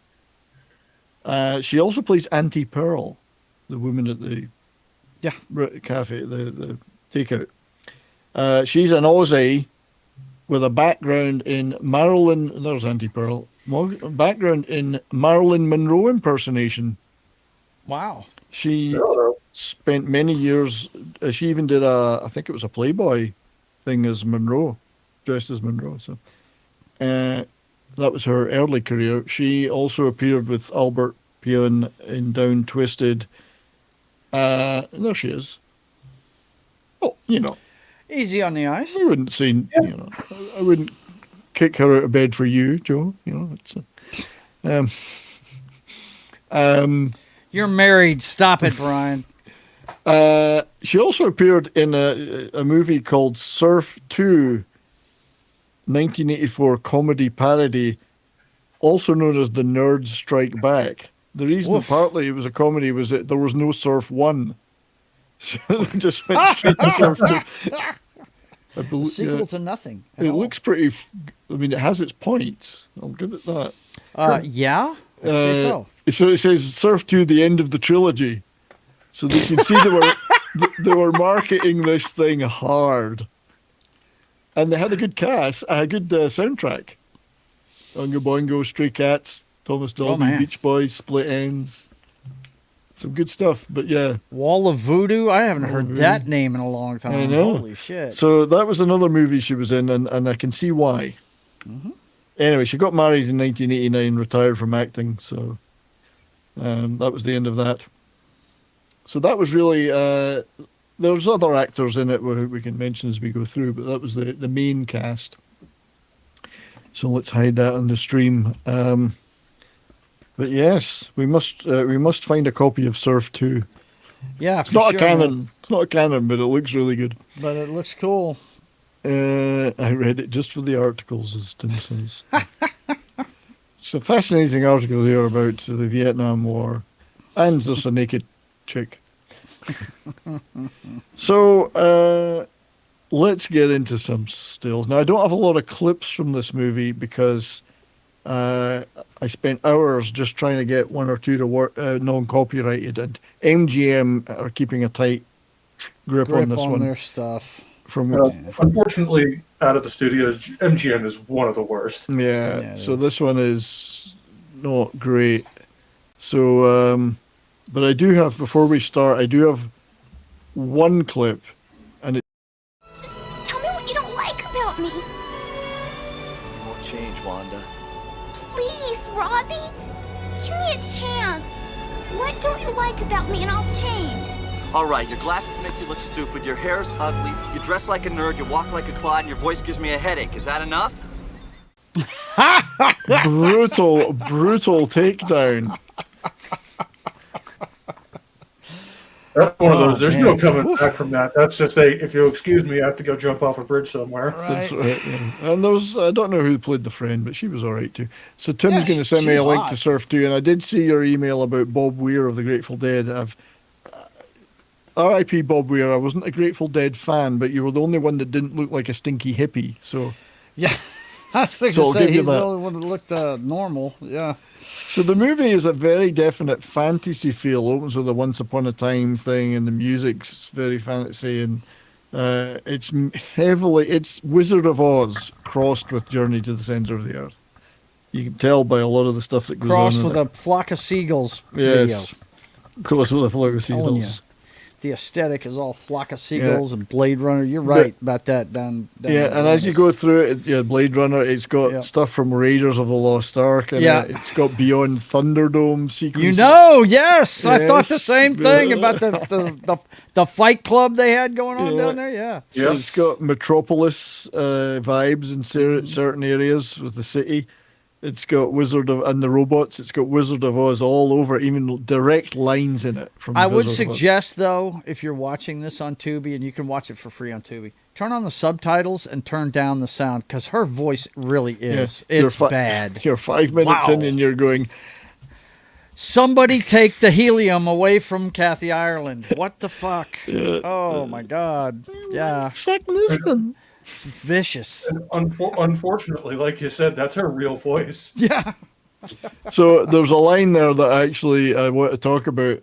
She also plays Auntie Pearl, the woman at the cafe, the takeout. She's an Aussie with a background in Marilyn. There's Auntie Pearl. Background in Marilyn Monroe impersonation. Wow. She spent many years. She even did I think it was a Playboy thing as Monroe, dressed as Monroe. So that was her early career. She also appeared with Albert Pion in Down Twisted. There she is. Oh, easy on the eyes. I wouldn't say, I wouldn't kick her out of bed for you, Joe. It's You're married. Stop it, Brian. She also appeared in a movie called Surf 2, 1984 comedy parody, also known as The Nerds Strike Back. The reason partly it was a comedy was that there was no Surf 1. So they just went straight to Surf 2. Sequel to nothing. It looks pretty. It has its points. I'll give it that. Yeah, I'd say so. So it says Surf 2, the end of the trilogy. So they can see they were marketing this thing hard, and they had a good cast, a good soundtrack. Oingo Boingo, Stray Cats, Thomas Dolby, Beach Boys, Split Ends. Some good stuff, but yeah. Wall of Voodoo? I haven't heard that name in a long time. I know. Holy shit. So that was another movie she was in, and I can see why. Mm-hmm. Anyway, she got married in 1989, retired from acting, so that was the end of that. So that was really... there's other actors in it we can mention as we go through, but that was the main cast. So let's hide that on the stream. But yes, we must find a copy of Surf 2. Yeah, it's not a canon. It's not a canon, but it looks really good. But it looks cool. I read it just for the articles, as Tim says. It's a fascinating article here about the Vietnam War, and there's a naked chick. So let's get into some stills. Now, I don't have a lot of clips from this movie because I spent hours just trying to get one or two to work non-copyrighted, and MGM are keeping a tight grip on this one. Their stuff. Unfortunately, out of the studios, MGM is one of the worst. Yeah, so this one is not great. So, but I do have, before we start, I do have one clip, and it. Just tell me what you don't like about me. You won't change, Wanda. Please, Robbie. Give me a chance. What don't you like about me and I'll change? All right, your glasses make you look stupid, your hair's ugly, you dress like a nerd, you walk like a clod, and your voice gives me a headache. Is that enough? brutal takedown. That's one of those. There's no coming back from that. That's just if you'll excuse me, I have to go jump off a bridge somewhere. Right. That's right. Yeah. And there was, I don't know who played the friend, but she was all right too. So Tim's going to send me a link to Surf 2, and I did see your email about Bob Weir of the Grateful Dead. R.I.P. Bob Weir. I wasn't a Grateful Dead fan, but you were the only one that didn't look like a stinky hippie. So yeah, I was fixing to say he's the only one that looked normal. Yeah. So the movie is a very definite fantasy feel. Opens with a Once Upon a Time thing, and the music's very fantasy, and it's Wizard of Oz crossed with Journey to the Center of the Earth. You can tell by a lot of the stuff that goes on. Crossed with a flock of seagulls. Yes, crossed with a flock of seagulls. The aesthetic is all flock of seagulls and Blade Runner. You're right about that. Down and as you go through it, Blade Runner, it's got stuff from Raiders of the Lost Ark, and it's got Beyond Thunderdome sequences. Yes, I thought the same thing about the Fight Club they had going on down there. Yeah, it's got Metropolis vibes in certain areas with the city. It's got Wizard of and the robots. It's got Wizard of Oz all over, even direct lines in it. From I would suggest, though, if you're watching this on Tubi, and you can watch it for free on Tubi, turn on the subtitles and turn down the sound, because her voice really is. It's bad. You're 5 minutes in and you're going... Somebody take the helium away from Kathy Ireland. What the fuck? Oh my God. Yeah. It's vicious. Unfortunately, like you said, that's her real voice. Yeah. So there's a line there that actually I want to talk about,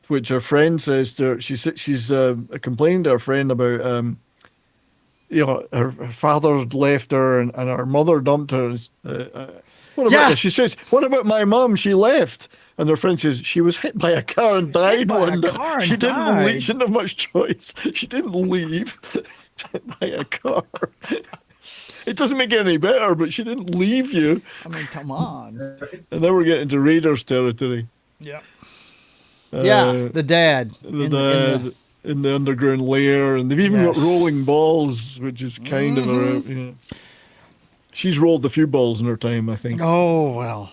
which her friend says to her. She's complaining to her friend about, her father left her and her mother dumped her. What about this? She says, "What about my mom? She left." And her friend says, "She was hit by a car and died one day. She didn't leave. She didn't have much choice. She didn't leave by a car." It doesn't make it any better, but she didn't leave you. I mean, come on. And then we're getting into Raiders territory. Yeah. The dad. In the underground lair, and they've even got rolling balls, which is kind of a. She's rolled a few balls in her time, I think. Oh well.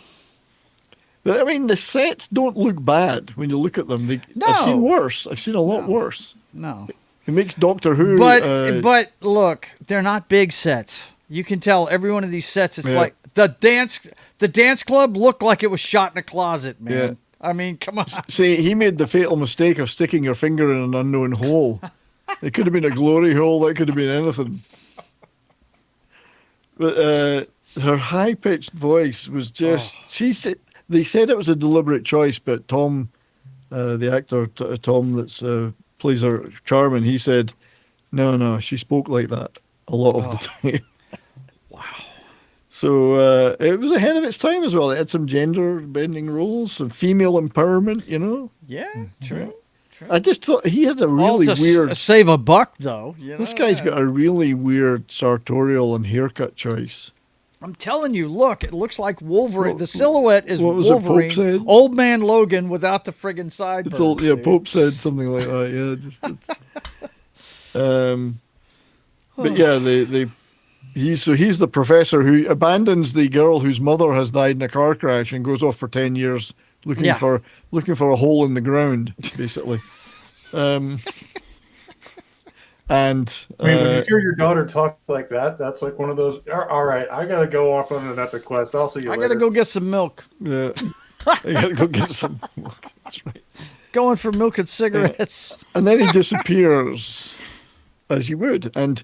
I mean, the sets don't look bad when you look at them. I've seen worse. I've seen a lot worse. No. It makes Doctor Who. But look, they're not big sets. You can tell every one of these sets. It's like the dance club looked like it was shot in a closet, man. Yeah. I mean, come on. See, he made the fatal mistake of sticking your finger in an unknown hole. It could have been a glory hole. That could have been anything. But her high-pitched voice was just... They said it was a deliberate choice, but Tom, the actor, Tom that plays her Charmin, he said, no, she spoke like that a lot of the time. Wow. So it was ahead of its time as well. It had some gender-bending roles, some female empowerment, Yeah, true. I just thought he had a really weird... save a buck, though. This guy's got a really weird sartorial and haircut choice. I'm telling you, look, it looks like Wolverine. The silhouette is what was Wolverine. It Pope said? Old Man Logan without the friggin' sideburns. Pope said something like that. But yeah, he's the professor who abandons the girl whose mother has died in a car crash and goes off for 10 years looking for a hole in the ground, basically. And I mean, when you hear your daughter talk like that, that's like one of those. All right, I gotta go off on an epic quest. I'll see you later. I gotta go get some milk. Yeah, I gotta go get some milk. That's right. Going for milk and cigarettes. And then he disappears, as you would. And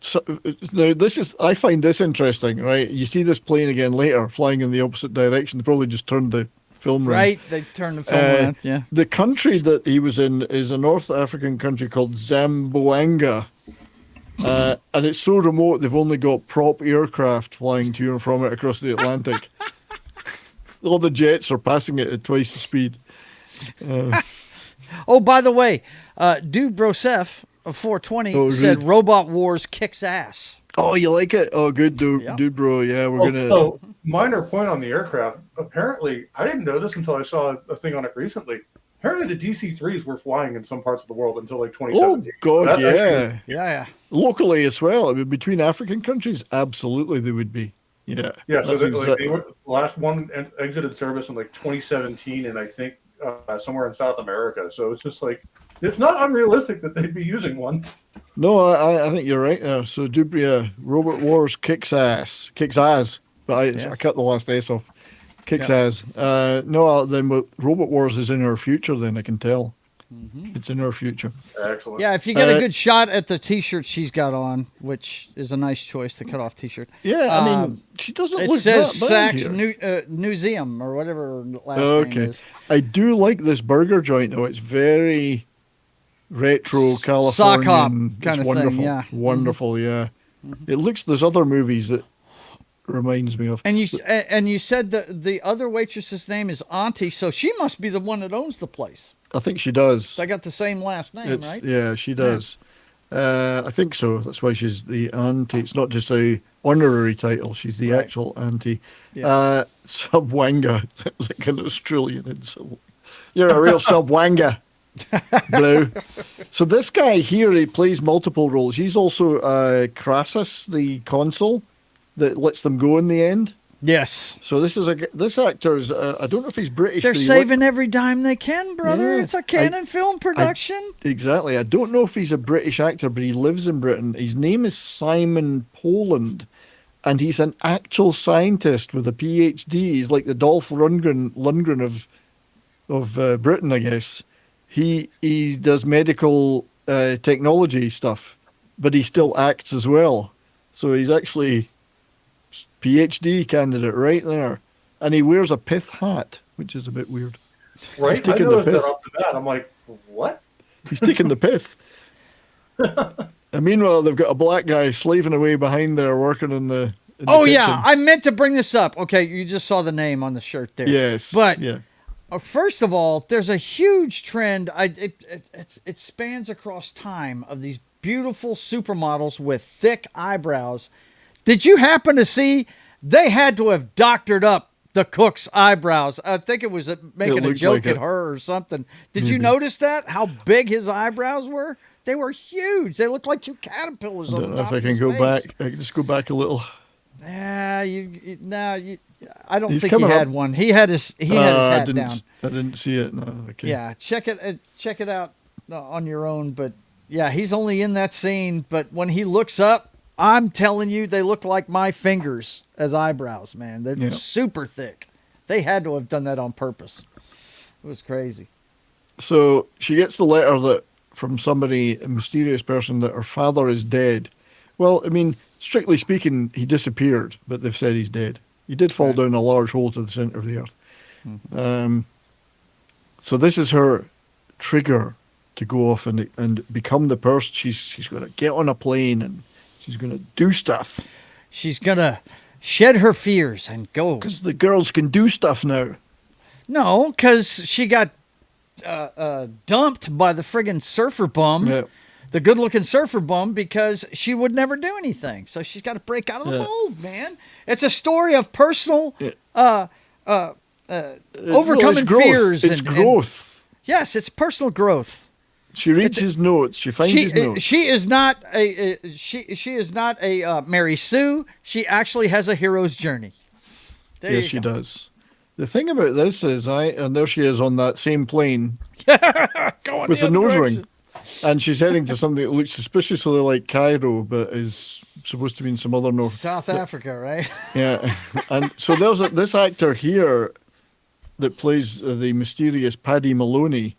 so, now I find this interesting, right? You see this plane again later, flying in the opposite direction. They probably just turned the film around. Right, they turned the film around, yeah. The country that he was in is a North African country called Zamboanga. And it's so remote, they've only got prop aircraft flying to and from it across the Atlantic. All the jets are passing it at twice the speed. Oh, by the way, Dude Brosef of 420 said Robot Wars kicks ass. Oh, you like it? Oh, good, dude, bro. Yeah, we're gonna. So, minor point on the aircraft. Apparently, I didn't know this until I saw a thing on it recently. Apparently, the DC-3s were flying in some parts of the world until like 2017. Oh God, yeah. Yeah. Locally as well. I mean, between African countries, absolutely they would be. Yeah. Yeah. So they were the last one exited service in like 2017, and I think somewhere in South America. So it's just like. It's not unrealistic that they'd be using one. No, I think you're right there. So Robot Wars kicks ass. But I cut the last S off. Kicks ass. No, then Robot Wars is in our future, then I can tell. Mm-hmm. It's in our future. Excellent. Yeah, if you get a good shot at the T-shirt she's got on, which is a nice choice, the cut-off T-shirt. Yeah, I mean, she doesn't look It says that bad Saks Museum or whatever last name is. I do like this burger joint, though. It's very... retro Californian sock hop kind of wonderful. thing, yeah. Wonderful, yeah. It looks. There's other movies that reminds me of. And you said that the other waitress's name is Auntie, so she must be the one that owns the place. I think she does. They got the same last name, right? Yeah, she does. Yeah. I think so. That's why she's the auntie. It's not just a honorary title. She's the actual auntie. Yeah. Subwanga. Sounds like an Australian insult. You're a real subwanga. Blue. So this guy here, he plays multiple roles. He's also Crassus, the consul that lets them go in the end. Yes. So this actor's. I don't know if he's British. They're saving every dime they can, brother. Yeah. It's a Canon film production. Exactly. I don't know if he's a British actor, but he lives in Britain. His name is Simon Poland, and he's an actual scientist with a PhD. He's like the Dolph Lundgren of Britain, I guess. He does medical technology stuff, but he still acts as well. So he's actually PhD candidate right there, and he wears a pith hat, which is a bit weird. Right, I noticed that off the bat. I'm like, what? He's taking the pith. And meanwhile, they've got a black guy slaving away behind there, working in the. Oh yeah, I meant to bring this up. Okay, you just saw the name on the shirt there. Yes, but yeah. First of all, there's a huge trend. It spans across time of these beautiful supermodels with thick eyebrows. Did you happen to see they had to have doctored up the cook's eyebrows? I think it was making a joke at her or something. Did you notice that? How big his eyebrows were? They were huge. They looked like two caterpillars on the top of his face. I can go back. I can just go back a little. Yeah, I don't think he had one. He had his hat down. I didn't see it. No. Okay. Yeah, check it out on your own. But yeah, he's only in that scene. But when he looks up, I'm telling you, they look like my fingers as eyebrows, man. They're super thick. They had to have done that on purpose. It was crazy. So she gets the letter from somebody, a mysterious person, that her father is dead. Well, I mean, strictly speaking, he disappeared, but they've said he's dead. He did fall down a large hole to the center of the earth. Mm-hmm. So this is her trigger to go off and become the person. She's going to get on a plane and she's going to do stuff. She's going to shed her fears and go. Because the girls can do stuff now. No, because she got dumped by the friggin' surfer bum. Yeah. The good-looking surfer bum, because she would never do anything. So she's got to break out of the mold, man. It's a story of personal overcoming fears. It's growth. Yes, it's personal growth. She reads his notes. She finds his notes. She is not a Mary Sue. She actually has a hero's journey. Yes, she does. The thing about this is, and there she is on that same plane with the nose ring. And she's heading to something that looks suspiciously like Cairo, but is supposed to be in some other South Africa, right? Yeah. And so there's this actor here that plays the mysterious Paddy Maloney.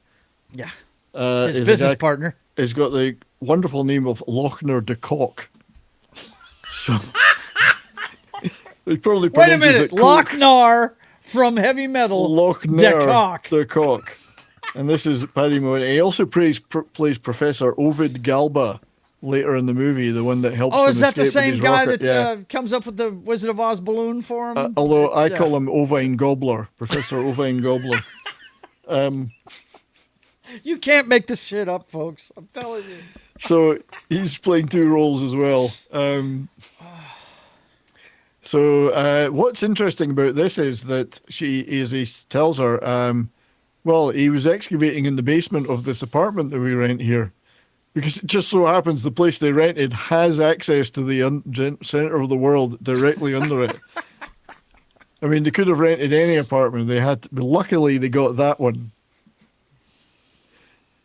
Yeah. His business partner. He's got the wonderful name of Lochner de Kock. So they probably wait a minute, Lochner from Heavy Metal. Lochner de Kock. And this is Paddy Maloney. He also plays Professor Ovid Galba later in the movie, the one that helps him escape with his rocket. Oh, is that the same guy that comes up with the Wizard of Oz balloon for him? Although I call him Ovine Gobbler, Professor Ovine Gobbler. You can't make this shit up, folks. I'm telling you. So he's playing two roles as well. So what's interesting about this is that he tells her, well, he was excavating in the basement of this apartment that we rent here, because it just so happens the place they rented has access to the center of the world directly under it. I mean, they could have rented any apartment. But luckily they got that one.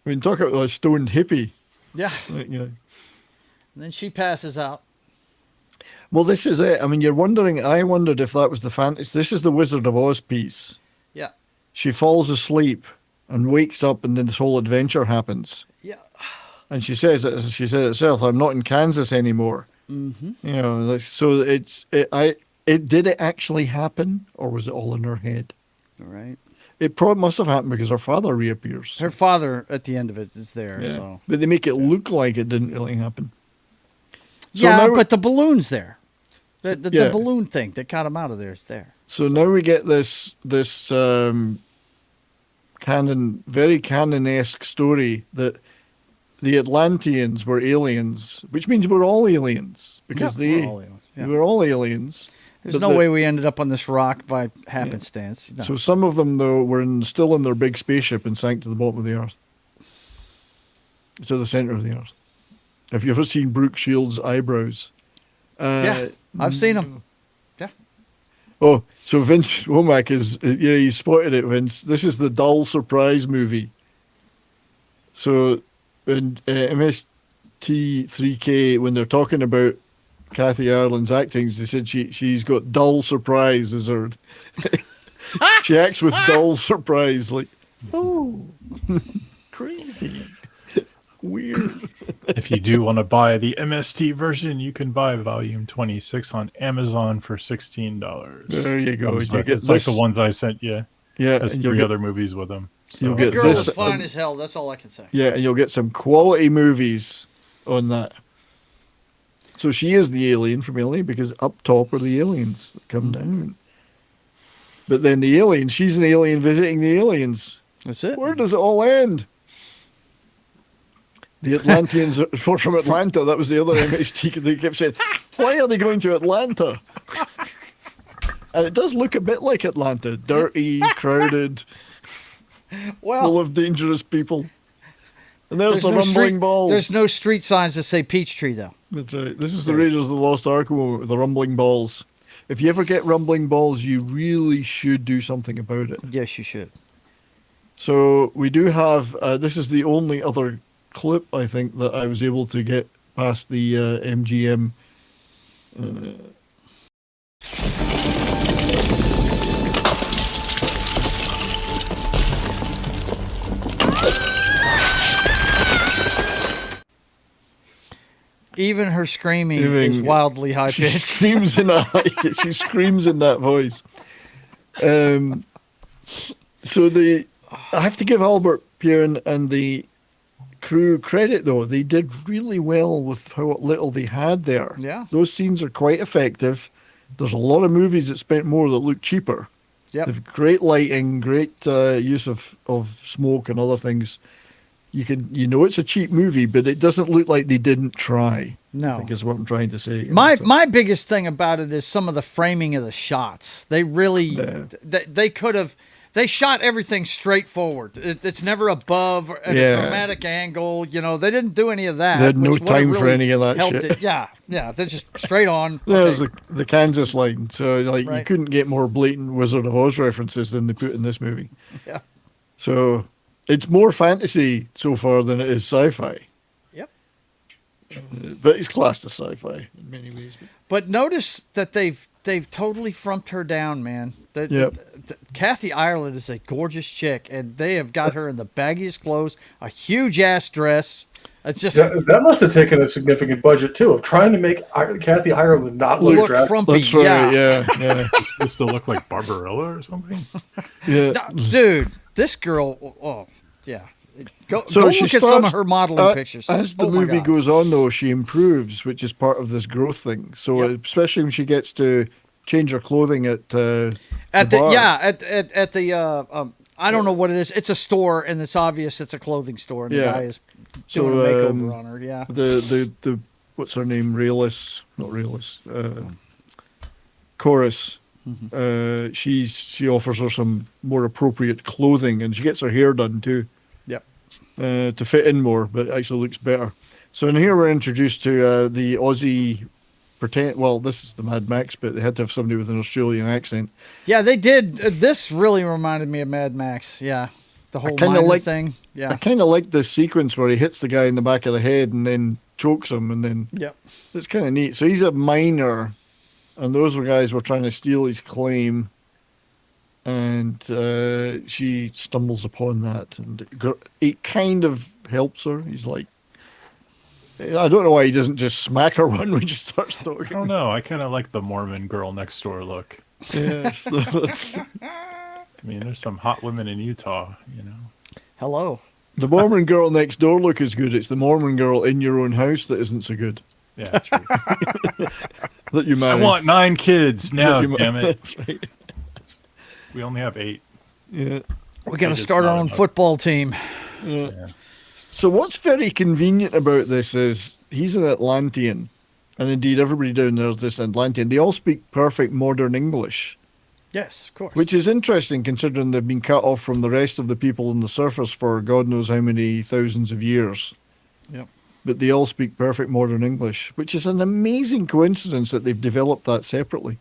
I mean, talk about a stoned hippie. Yeah. And then she passes out. Well, this is it. I mean, I wondered if that was the fantasy. This is the Wizard of Oz piece. Yeah. She falls asleep and wakes up, and then this whole adventure happens. Yeah. And she says, as she said herself, I'm not in Kansas anymore. Mm-hmm. You know, so did it actually happen, or was it all in her head? All right. It probably must have happened because her father reappears. Her father at the end of it is there. Yeah. So. But they make it look like it didn't really happen. So but the balloon's there. The balloon thing that got him out of there is there. So now we get this very canon-esque story that the Atlanteans were aliens, which means we're all aliens because we're all aliens. There's no way we ended up on this rock by happenstance. Yeah. No. So some of them, though, were still in their big spaceship and sank to the bottom of the earth, to the center of the earth. Have you ever seen Brooke Shields' eyebrows? Yeah, I've seen them. Yeah. Oh, so Vince Womack he spotted it, Vince. This is the Dull Surprise movie. So in MST3K, when they're talking about Kathy Ireland's acting. They said she's got dull surprise as her. She acts with dull surprise, like, oh, crazy, weird. If you do want to buy the MST version, you can buy Volume 26 on Amazon for $16. There you go. It's like the ones I sent you. Yeah, there's 3 other movies with them. So. You'll get Girl this. is fine as hell. That's all I can say. Yeah, and you'll get some quality movies on that. So she is the alien from L.A. because up top are the aliens that come down. But then the aliens, she's an alien visiting the aliens. That's it. Where does it all end? The Atlanteans are from Atlanta. That was the other MST. They kept saying, why are they going to Atlanta? And it does look a bit like Atlanta. Dirty, crowded, full of dangerous people. And there's the rumbling balls. There's no street signs that say Peachtree, though. That's right. This is the Raiders of the Lost Ark with the rumbling balls. If you ever get rumbling balls, you really should do something about it. Yes, you should. So we do have, this is the only other clip, I think, that I was able to get past the MGM. Even her screaming is wildly high pitched. She screams in that voice. So I have to give Albert Pierre and the crew credit, though. They did really well with how little they had there. Yeah. Those scenes are quite effective. There's a lot of movies that spent more that look cheaper. Yeah. They've great lighting, great use of smoke and other things. You know it's a cheap movie, but it doesn't look like they didn't try. No. I think is what I'm trying to say. My biggest thing about it is some of the framing of the shots. They really, they could have, they shot everything straight forward. It's never above at a dramatic angle. You know, they didn't do any of that. They had no time for any of that shit. Yeah, they're just straight on. There's the Kansas line. So you couldn't get more blatant Wizard of Oz references than they put in this movie. Yeah. So it's more fantasy so far than it is sci-fi. Yep. But it's classed as sci-fi in many ways. But notice that they've totally frumped her down, man. Kathy Ireland is a gorgeous chick, and they have got her in the baggiest clothes, a huge ass dress. It's just that must have taken a significant budget too, of trying to make Kathy Ireland not look frumpy. That's right. Yeah. She's supposed to look like Barbarella or something. Yeah, no, dude, this girl. Oh, yeah. Go so look she at some of her modeling pictures. As the movie goes on, though, she improves, which is part of this growth thing. So especially when she gets to change her clothing at the bar. I don't know what it is. It's a store, and it's obvious it's a clothing store, and the guy is doing a makeover on her. Yeah. The what's her name? Chorus. Mm-hmm. She offers her some more appropriate clothing, and she gets her hair done too. Yep. To fit in more, but it actually looks better. So in here we're introduced to the Aussie pretend. Well, this is the Mad Max, but they had to have somebody with an Australian accent. Yeah, they did. This really reminded me of Mad Max. Yeah, the whole miner thing. Yeah, I kind of like the sequence where he hits the guy in the back of the head and then chokes him, and then it's kind of neat. So he's a miner, and those guys were trying to steal his claim, and she stumbles upon that, and it kind of helps her. He's like, I don't know why he doesn't just smack her one when she starts talking. I don't know. I kind of like the Mormon girl next door look. Yes. I mean, there's some hot women in Utah, you know. Hello. The Mormon girl next door look is good. It's the Mormon girl in your own house that isn't so good. Yeah, true. That you married. I want 9 kids now, damn it. That's right. We only have 8. Yeah. We're going to start our own football team. Yeah. So what's very convenient about this is he's an Atlantean, and indeed everybody down there is this Atlantean. They all speak perfect modern English. Yes, of course. Which is interesting considering they've been cut off from the rest of the people on the surface for God knows how many thousands of years. Yep. But they all speak perfect modern English, which is an amazing coincidence that they've developed that separately.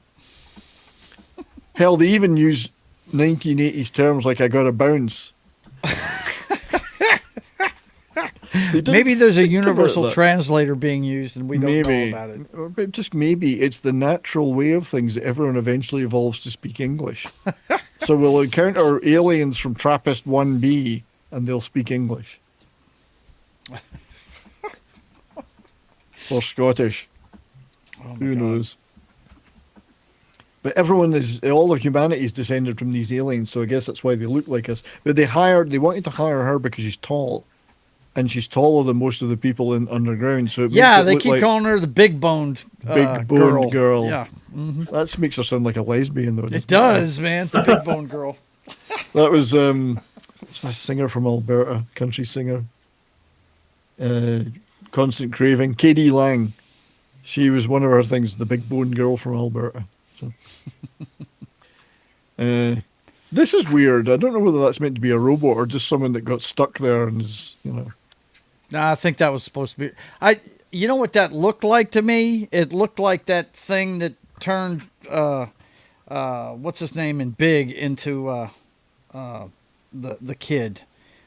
Hell, they even use 1980s terms like I gotta bounce. Maybe there's a universal translator being used and we don't know about it. Or just maybe it's the natural way of things that everyone eventually evolves to speak English. So we'll encounter aliens from Trappist 1B and they'll speak English. Or Scottish. Who knows? But all of humanity is descended from these aliens, so I guess that's why they look like us. But they wanted to hire her because she's tall. And she's taller than most of the people underground. So they keep calling her the big-boned girl. Yeah. Mm-hmm. That makes her sound like a lesbian, though. It does, man. The big-boned girl. That was what's that singer from Alberta, country singer? Constant Craving, K.D. Lang. She was one of her things, the big-boned girl from Alberta. So. This is weird. I don't know whether that's meant to be a robot or just someone that got stuck there and is, Nah, I think that was supposed to be. You know what that looked like to me? It looked like that thing that turned what's his name in Big into the kid,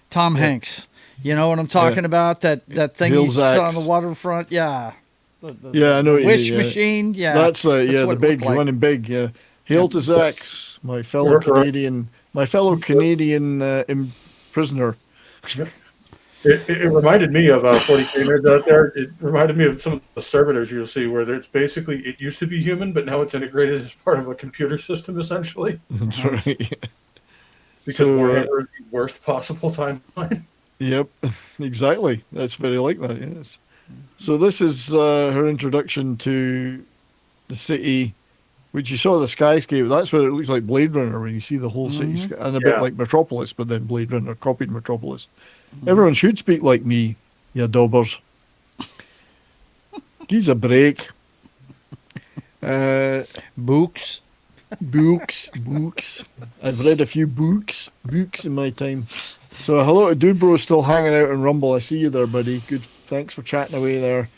Tom Hanks. You know what I'm talking about? That thing you saw on the waterfront. Yeah. I know. Witch machine. Yeah. That's the big one in Big. Yeah. Hail to Zax, my fellow Canadian prisoner. It reminded me of 40K Nerds out there. It reminded me of some of the servitors you'll see where it's basically, it used to be human, but now it's integrated as part of a computer system, essentially. That's right. Because Warhammer is the worst possible timeline. Yep, exactly. That's very like that, yes. So this is her introduction to the city, which you saw the skyscaper. That's what it looks like Blade Runner when you see the whole city, and a bit like Metropolis, but then Blade Runner copied Metropolis. Everyone should speak like me, you daubers. Gives a break. Books. I've read a few books in my time. So hello to Dude Bro, still hanging out on Rumble. I see you there, buddy. Good. Thanks for chatting away there.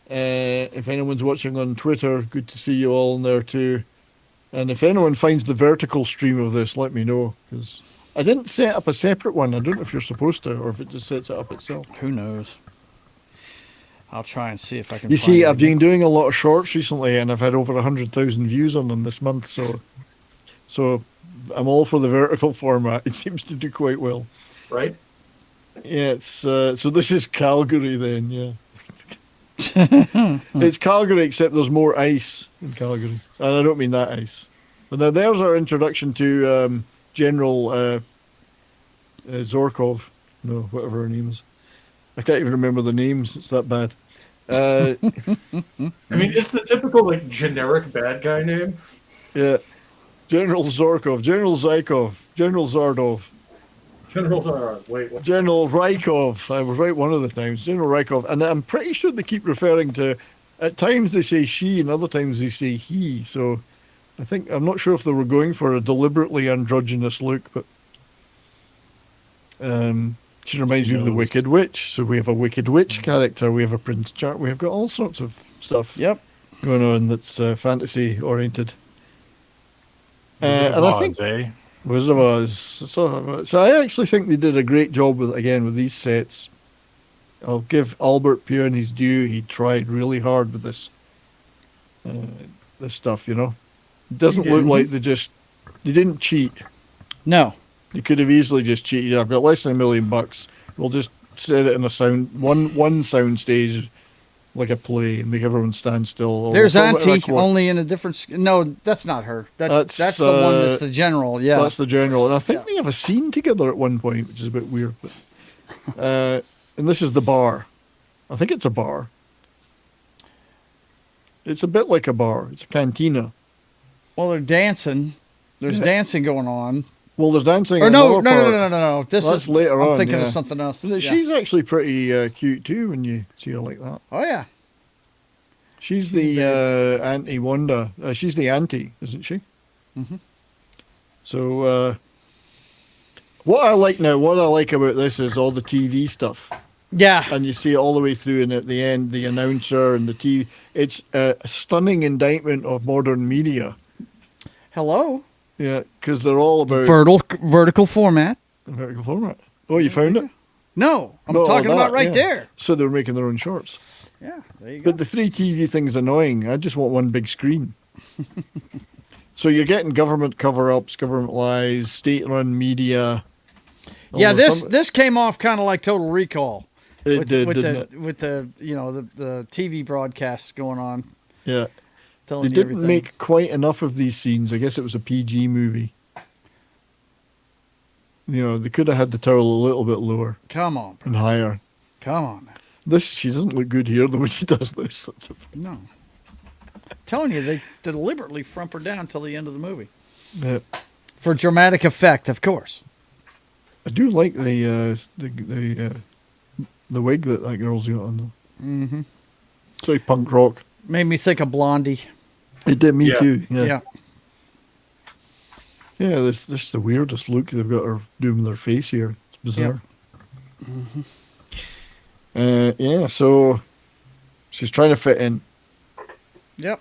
If anyone's watching on Twitter, good to see you all in there too. And if anyone finds the vertical stream of this, let me know, because I didn't set up a separate one. I don't know if you're supposed to, or if it just sets it up itself. Who knows? I'll try and see if I can. You see, I've been doing a lot of shorts recently, and I've had over 100,000 views on them this month. So I'm all for the vertical format. It seems to do quite well. Right? Yeah. It's so this is Calgary then. Yeah. It's Calgary, except there's more ice in Calgary, and I don't mean that ice. But now there's our introduction to General Zorkov. No, whatever her name is. I can't even remember the names. It's that bad. I mean, it's the typical generic bad guy name. Yeah, General Zorkov, General Zykov, General Zardov. General Zardov. Wait. What? General Rykov. I was right one of the times. General Rykov, and I'm pretty sure they keep referring to. At times they say she, and other times they say he. So, I'm not sure if they were going for a deliberately androgynous look, but she reminds me of the Wicked Witch. So we have a Wicked Witch character. We have a Prince Charming. We've got all sorts of stuff. Yep. Going on that's fantasy oriented. And I think Wizard of Oz. So I actually think they did a great job with these sets. I'll give Albert Puan his due. He tried really hard with this stuff. It doesn't look like they didn't cheat. No. You could have easily just cheated. I've got less than $1 million. We'll just set it in a one sound stage, like a play, and make everyone stand still. There's Auntie, only in a different. No, that's not her. That's the one that's the general. Yeah, that's the general, and I think they have a scene together at one point, which is a bit weird. But, and this is the bar. I think it's a bar. It's a bit like a bar. It's a cantina. Well, they're dancing. There's dancing going on. Well, there's dancing. Or no. That's later on. I'm thinking of something else. She's actually pretty cute too when you see her like that. Oh yeah. She's the Auntie Wanda. She's the auntie, isn't she? Mm-hmm. So what I like about this is all the TV stuff. Yeah. And you see it all the way through, and at the end, the announcer and the TV. It's a stunning indictment of modern media. Hello. Yeah, because they're all about vertical format. Vertical format. Oh, you found it? No, I'm No, talking about right yeah. there. So they're making their own shorts. Yeah, there you go. But the free TV thing's annoying. I just want one big screen. So you're getting government cover-ups, government lies, state-run media. Yeah, Although this came off kind of like Total Recall. It did, with didn't the, it? With the TV broadcasts going on. Yeah. Telling They you didn't everything. make quite enough of these scenes. I guess it was a PG movie. You know, they could have had the towel a little bit lower. Come on, bro. And higher. Come on. Man. She doesn't look good here the way she does this. No. Telling you, they deliberately frump her down till the end of the movie. Yeah. For dramatic effect, of course. I do like the wig that girl's got on though. Mm-hmm. It's like punk rock. Made me think of Blondie. It did me Yeah. too. Yeah. Yeah. Yeah, this is the weirdest look they've got her doing with their face here. It's bizarre. Mm-hmm. Yeah, so she's trying to fit in. Yep.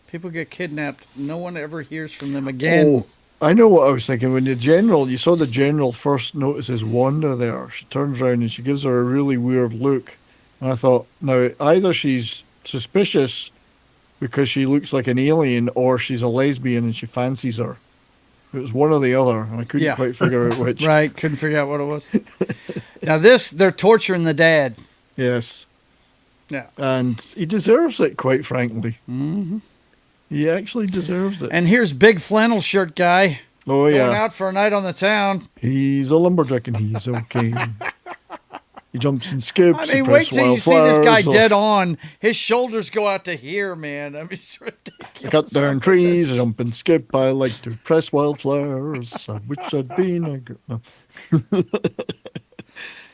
People get kidnapped. No one ever hears from them again. Oh, I know what I was thinking. When you saw the general first notices Wanda there, she turns around and she gives her a really weird look. And I thought, now, either she's suspicious because she looks like an alien or she's a lesbian and she fancies her. It was one or the other, and I couldn't quite figure out which. Right, couldn't figure out what it was. Now they're torturing the dad. Yes. Yeah. And he deserves it, quite frankly. Mm-hmm. He actually deserves it. And here's big flannel shirt guy. Oh, going yeah. out for a night on the town. He's a lumberjack and he's okay. He jumps and skips. I he mean, wait presses till you see this guy wildflowers. dead on. His shoulders go out to here, man. I mean, it's ridiculous. Cut down trees, jump and skip. I like to press wildflowers. I wish I'd been a girl. No.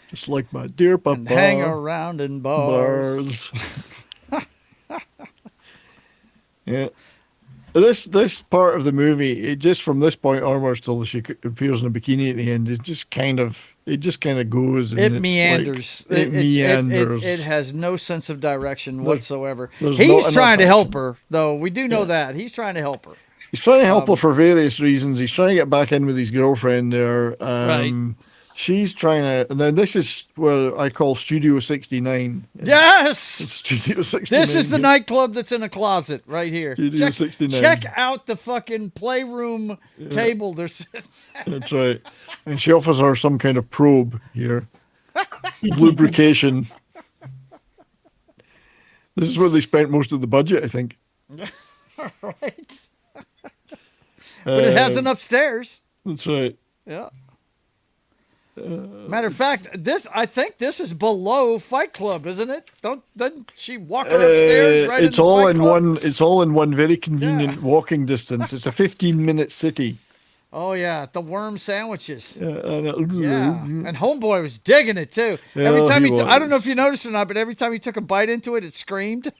Just like my dear papa. And hang around in bars. Yeah. This part of the movie, just from this point onwards till she appears in a bikini at the end, is just kind of goes. And It it's meanders. Like, it meanders. It has no sense of direction whatsoever. there's He's not trying to enough help action. her, though. We do know that. He's trying to help her. He's trying to help her for various reasons. He's trying to get back in with his girlfriend there. Right. She's trying to, and then this is where I call Studio 69. Yes! It's Studio 69. This is the nightclub that's in a closet right here. Studio 69. Check out the fucking playroom table. There's That's right. And she offers her some kind of probe here. Lubrication. This is where they spent most of the budget, I think. right. But it has an upstairs. That's right. Yeah. Matter of fact, I think this is below Fight Club, isn't it? Doesn't she walk her upstairs right it's into all Fight in Club? one. It's all in one very convenient walking distance. It's a 15-minute city. Oh yeah, the worm sandwiches. Yeah, And Homeboy was digging it too. Yeah, Every time he I don't know was. if you noticed or not, but every time he took a bite into it, it screamed.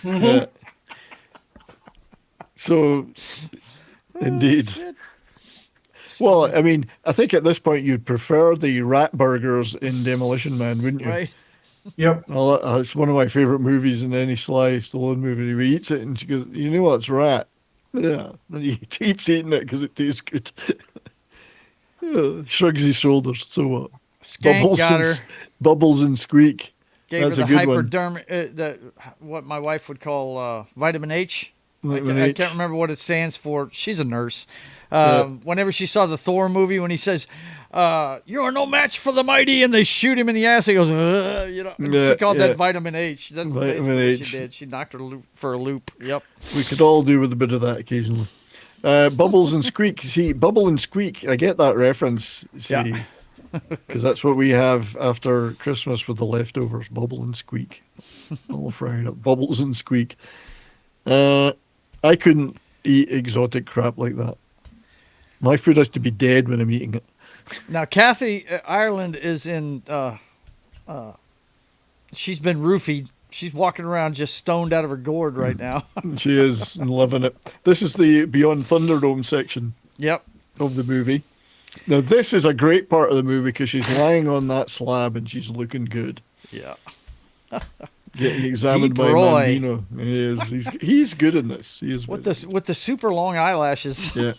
Yeah. So, indeed. Well, I mean, I think at this point you'd prefer the rat burgers in Demolition Man, wouldn't you? Right. Yep. Well, it's one of my favorite movies in any Sly Stallone movie. He eats it and she goes, "You know what? It's rat." Yeah. And he keeps eating it because it tastes good. Yeah, shrugs his shoulders. So what? Skank got her. Bubbles and Squeak. Gave That's her a the good one. hypodermic, what my wife would call vitamin H. Vitamin I H. can't remember what it stands for. She's a nurse. Yeah. Whenever she saw the Thor movie, when he says, "You are no match for the mighty," and they shoot him in the ass, he goes, Yeah, she called yeah. that vitamin H. That's Vitamin basically what H. she did. She knocked her for a loop. Yep. We could all do with a bit of that occasionally. Bubbles and Squeak. See, Bubble and Squeak, I get that reference. See, because that's what we have after Christmas with the leftovers. Bubble and Squeak. All fried up. Bubbles and Squeak. I couldn't eat exotic crap like that. My food has to be dead when I'm eating it. Now, Kathy Ireland is in. She's been roofied. She's walking around just stoned out of her gourd right now. She is loving it. This is the Beyond Thunderdome section. Yep. Of the movie. Now, this is a great part of the movie because she's lying on that slab and she's looking good. Yeah. Getting examined Deep by Roy. Mandino. He is. He's good in this. He is With the super long eyelashes. Yeah.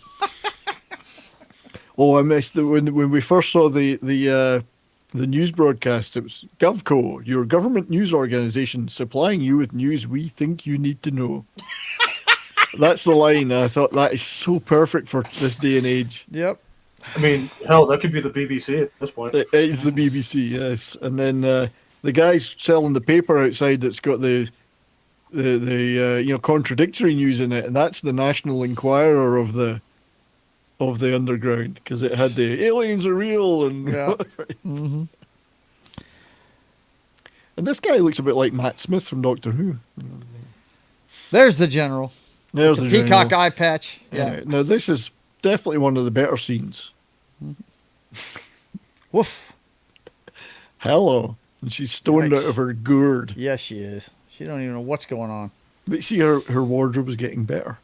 Oh, I missed when we first saw the news broadcast. It was GovCo, your government news organization, supplying you with news we think you need to know. That's the line. I thought that is so perfect for this day and age. Yep. I mean, hell, that could be the BBC at this point. It is the BBC, yes. And then the guy's selling the paper outside that's got the contradictory news in it, and that's the National Enquirer of the underground, because it had the aliens are real and Yeah. Mm-hmm. And this guy looks a bit like Matt Smith from Doctor Who. There's the general. There's the the peacock general. eye patch. Yeah. Now this is definitely one of the better scenes. Woof. Hello, and she's stoned out of her gourd. Yes, she is. She don't even know what's going on. But you see, her wardrobe is getting better.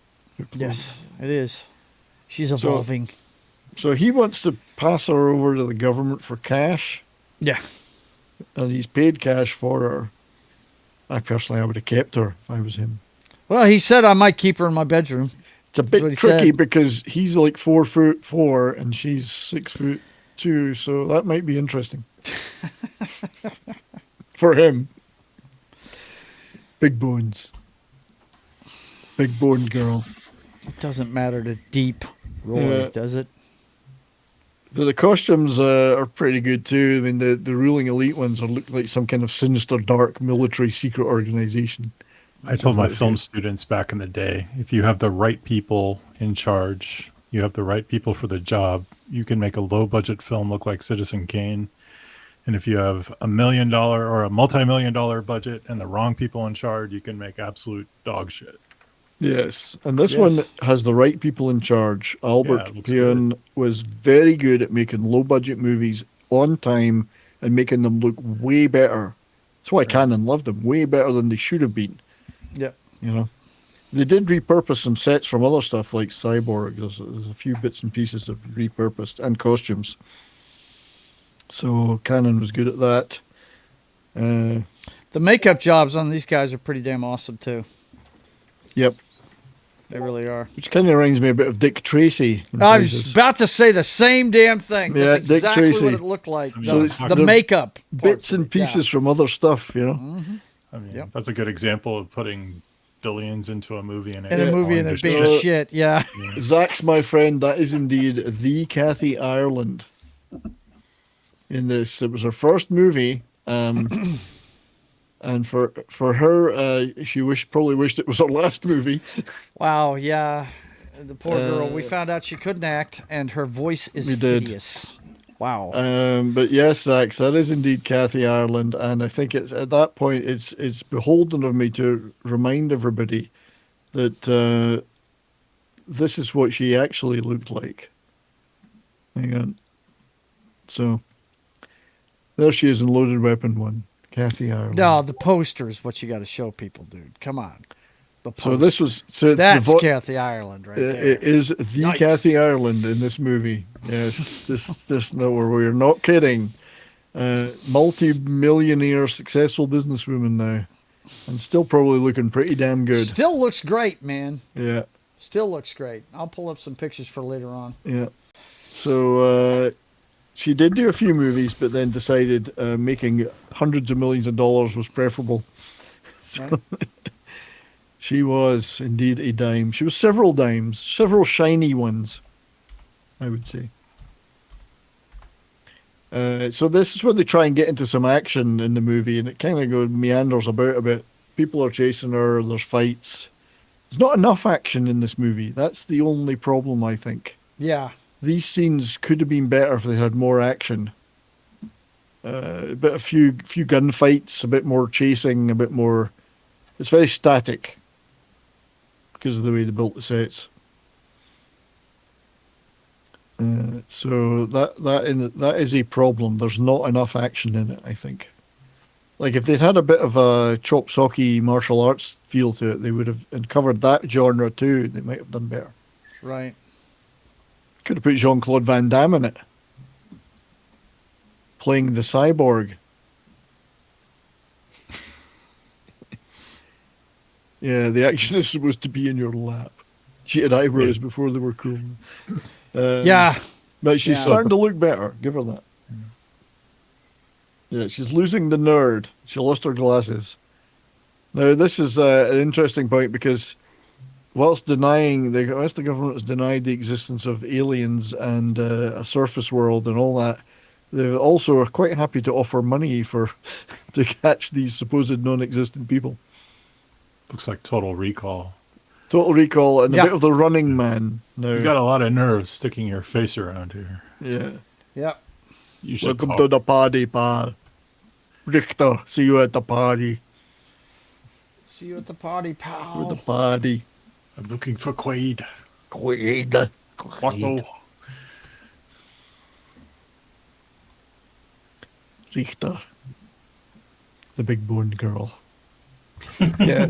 Yes, it is. She's evolving. So he wants to pass her over to the government for cash. Yeah. And he's paid cash for her. I would have kept her if I was him. Well, he said I might keep her in my bedroom. It's a bit tricky because he's like 4'4" and she's 6'2", so that might be interesting for him. Big bones, big boned girl. It doesn't matter to Deep Roy, does it? The costumes are pretty good too. I mean, the ruling elite ones look like some kind of sinister, dark military secret organization. I told my film students back in the day, if you have the right people in charge, you have the right people for the job, you can make a low-budget film look like Citizen Kane. And if you have $1 million or a multi-million-dollar budget and the wrong people in charge, you can make absolute dog shit. Yes, and this one has the right people in charge. Albert it Pyun was very good at making low-budget movies on time and making them look way better. That's why Cannon loved them, way better than they should have been. Yep. You know, they did repurpose some sets from other stuff like Cyborg. There's a few bits and pieces that repurposed, and costumes. So Cannon was good at that. The makeup jobs on these guys are pretty damn awesome too. Yep. They really are. Which kind of reminds me a bit of Dick Tracy. I was about to say the same damn thing. Yeah, That's exactly Dick Tracy. what it looked like. So The makeup. Bits and pieces from other stuff, you know. Mm-hmm. I mean, that's a good example of putting billions into a movie and In a movie and it being shit, yeah. Zach's my friend. That is indeed the Kathy Ireland. In this, it was her first movie, and for her, she probably wished it was her last movie. Wow, yeah, the poor girl. We found out she couldn't act, and her voice is hideous. Wow. But yes, Zach, that is indeed Kathy Ireland, and I think it's at that point it's beholden of me to remind everybody that this is what she actually looked like. Hang on. So there she is in Loaded Weapon 1, Kathy Ireland. No, the poster is what you got to show people, dude. Come on. So this was that's Kathy Ireland right there. It is the Kathy Ireland in this movie. Yes, this no, we're not kidding. Multi-millionaire, successful businesswoman now, and still probably looking pretty damn good. Still looks great, man. Yeah, still looks great. I'll pull up some pictures for later on. Yeah. So she did do a few movies, but then decided making hundreds of millions of dollars was preferable. So, right. She was indeed a dime. She was several dimes, several shiny ones, I would say. So this is where they try and get into some action in the movie, and it kind of meanders about a bit. People are chasing her, there's fights. There's not enough action in this movie. That's the only problem, I think. Yeah. These scenes could have been better if they had more action. A few gunfights, a bit more chasing, a bit more... It's very static because of the way they built the sets. So that is a problem. There's not enough action in it, I think. Like if they'd had a bit of a chop socky martial arts feel to it, they would have covered that genre too. They might have done better. Right. Could have put Jean-Claude Van Damme in it, playing the cyborg. Yeah, the action is supposed to be in your lap. She had eyebrows before they were cool. Yeah, But she's Yeah. starting to look better. Give her that. Yeah, she's losing the nerd. She lost her glasses. Now, this is an interesting point because whilst the government has denied the existence of aliens and a surface world and all that, they also are quite happy to offer money for to catch these supposed non-existent people. Looks like Total Recall. Total Recall and a Yeah. bit of the Running Man. Now, You got a lot of nerve sticking your face around here. yeah. Yep. You should Welcome call. to the party, pal. Richter, see you at the party. See you at the party, At the pal. party. I'm looking for Quaid. Quaid. Watto. Richter. The big bone girl. Yeah.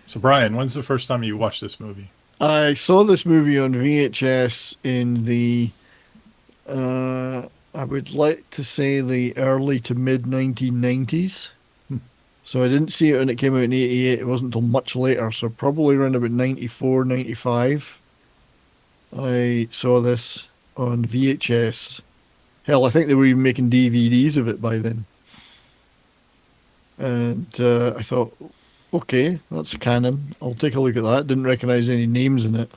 So, Brian, when's the first time you watched this movie? I saw this movie on VHS in the, I would like to say the early to mid 1990s. So I didn't see it when it came out in 88. It wasn't until much later. So probably around about 94, 95. I saw this on VHS. Hell, I think they were even making DVDs of it by then. And I thought, okay, that's canon. I'll take a look at that. Didn't recognize any names in it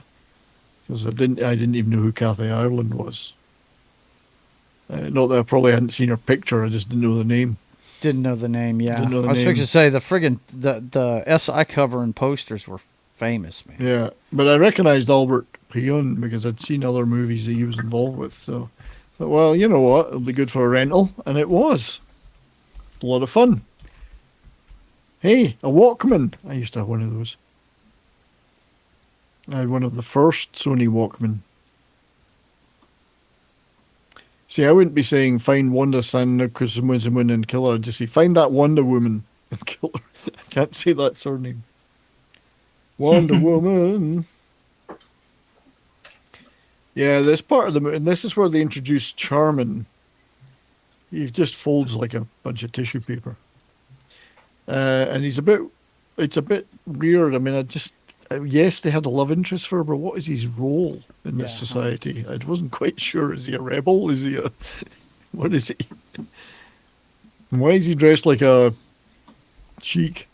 because I didn't even know who Kathy Ireland was. Not that I probably hadn't seen her picture. I just didn't know the name. Didn't know the name. Yeah, Didn't know the I was name. fixing to say the SI cover and posters were famous, man. Yeah, but I recognized Albert Payun because I'd seen other movies that he was involved with. So, I thought, well, you know what? It'll be good for a rental, and it was a lot of fun. Hey, a Walkman. I used to have one of those. I had one of the first Sony Walkman. See, I wouldn't be saying find Wanda San Kusumun and kill her. I'd just say find that Wonder Woman and kill her. I can't say that surname. Wonder Woman. Yeah, this part of the movie, and this is where they introduce Charmin. He just folds like a bunch of tissue paper. And it's a bit weird. I mean, yes, they had a love interest for her, but what is his role in this society? I wasn't quite sure. Is he a rebel? Is he what is he? And why is he dressed like a sheik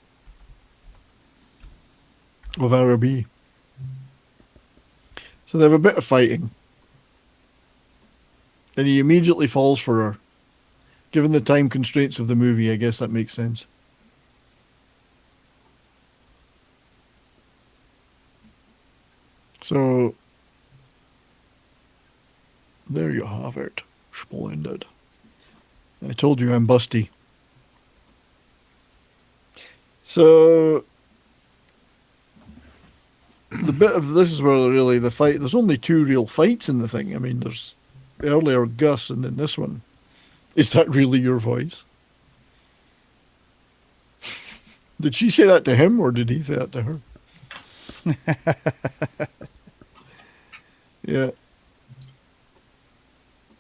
of Araby? So they have a bit of fighting. And he immediately falls for her. Given the time constraints of the movie, I guess that makes sense. So, there you have it. Splendid. I told you I'm busty. So, the bit of this is where really the fight, there's only two real fights in the thing. I mean, there's earlier with Gus and then this one. Is that really your voice? Did she say that to him or did he say that to her? Yeah.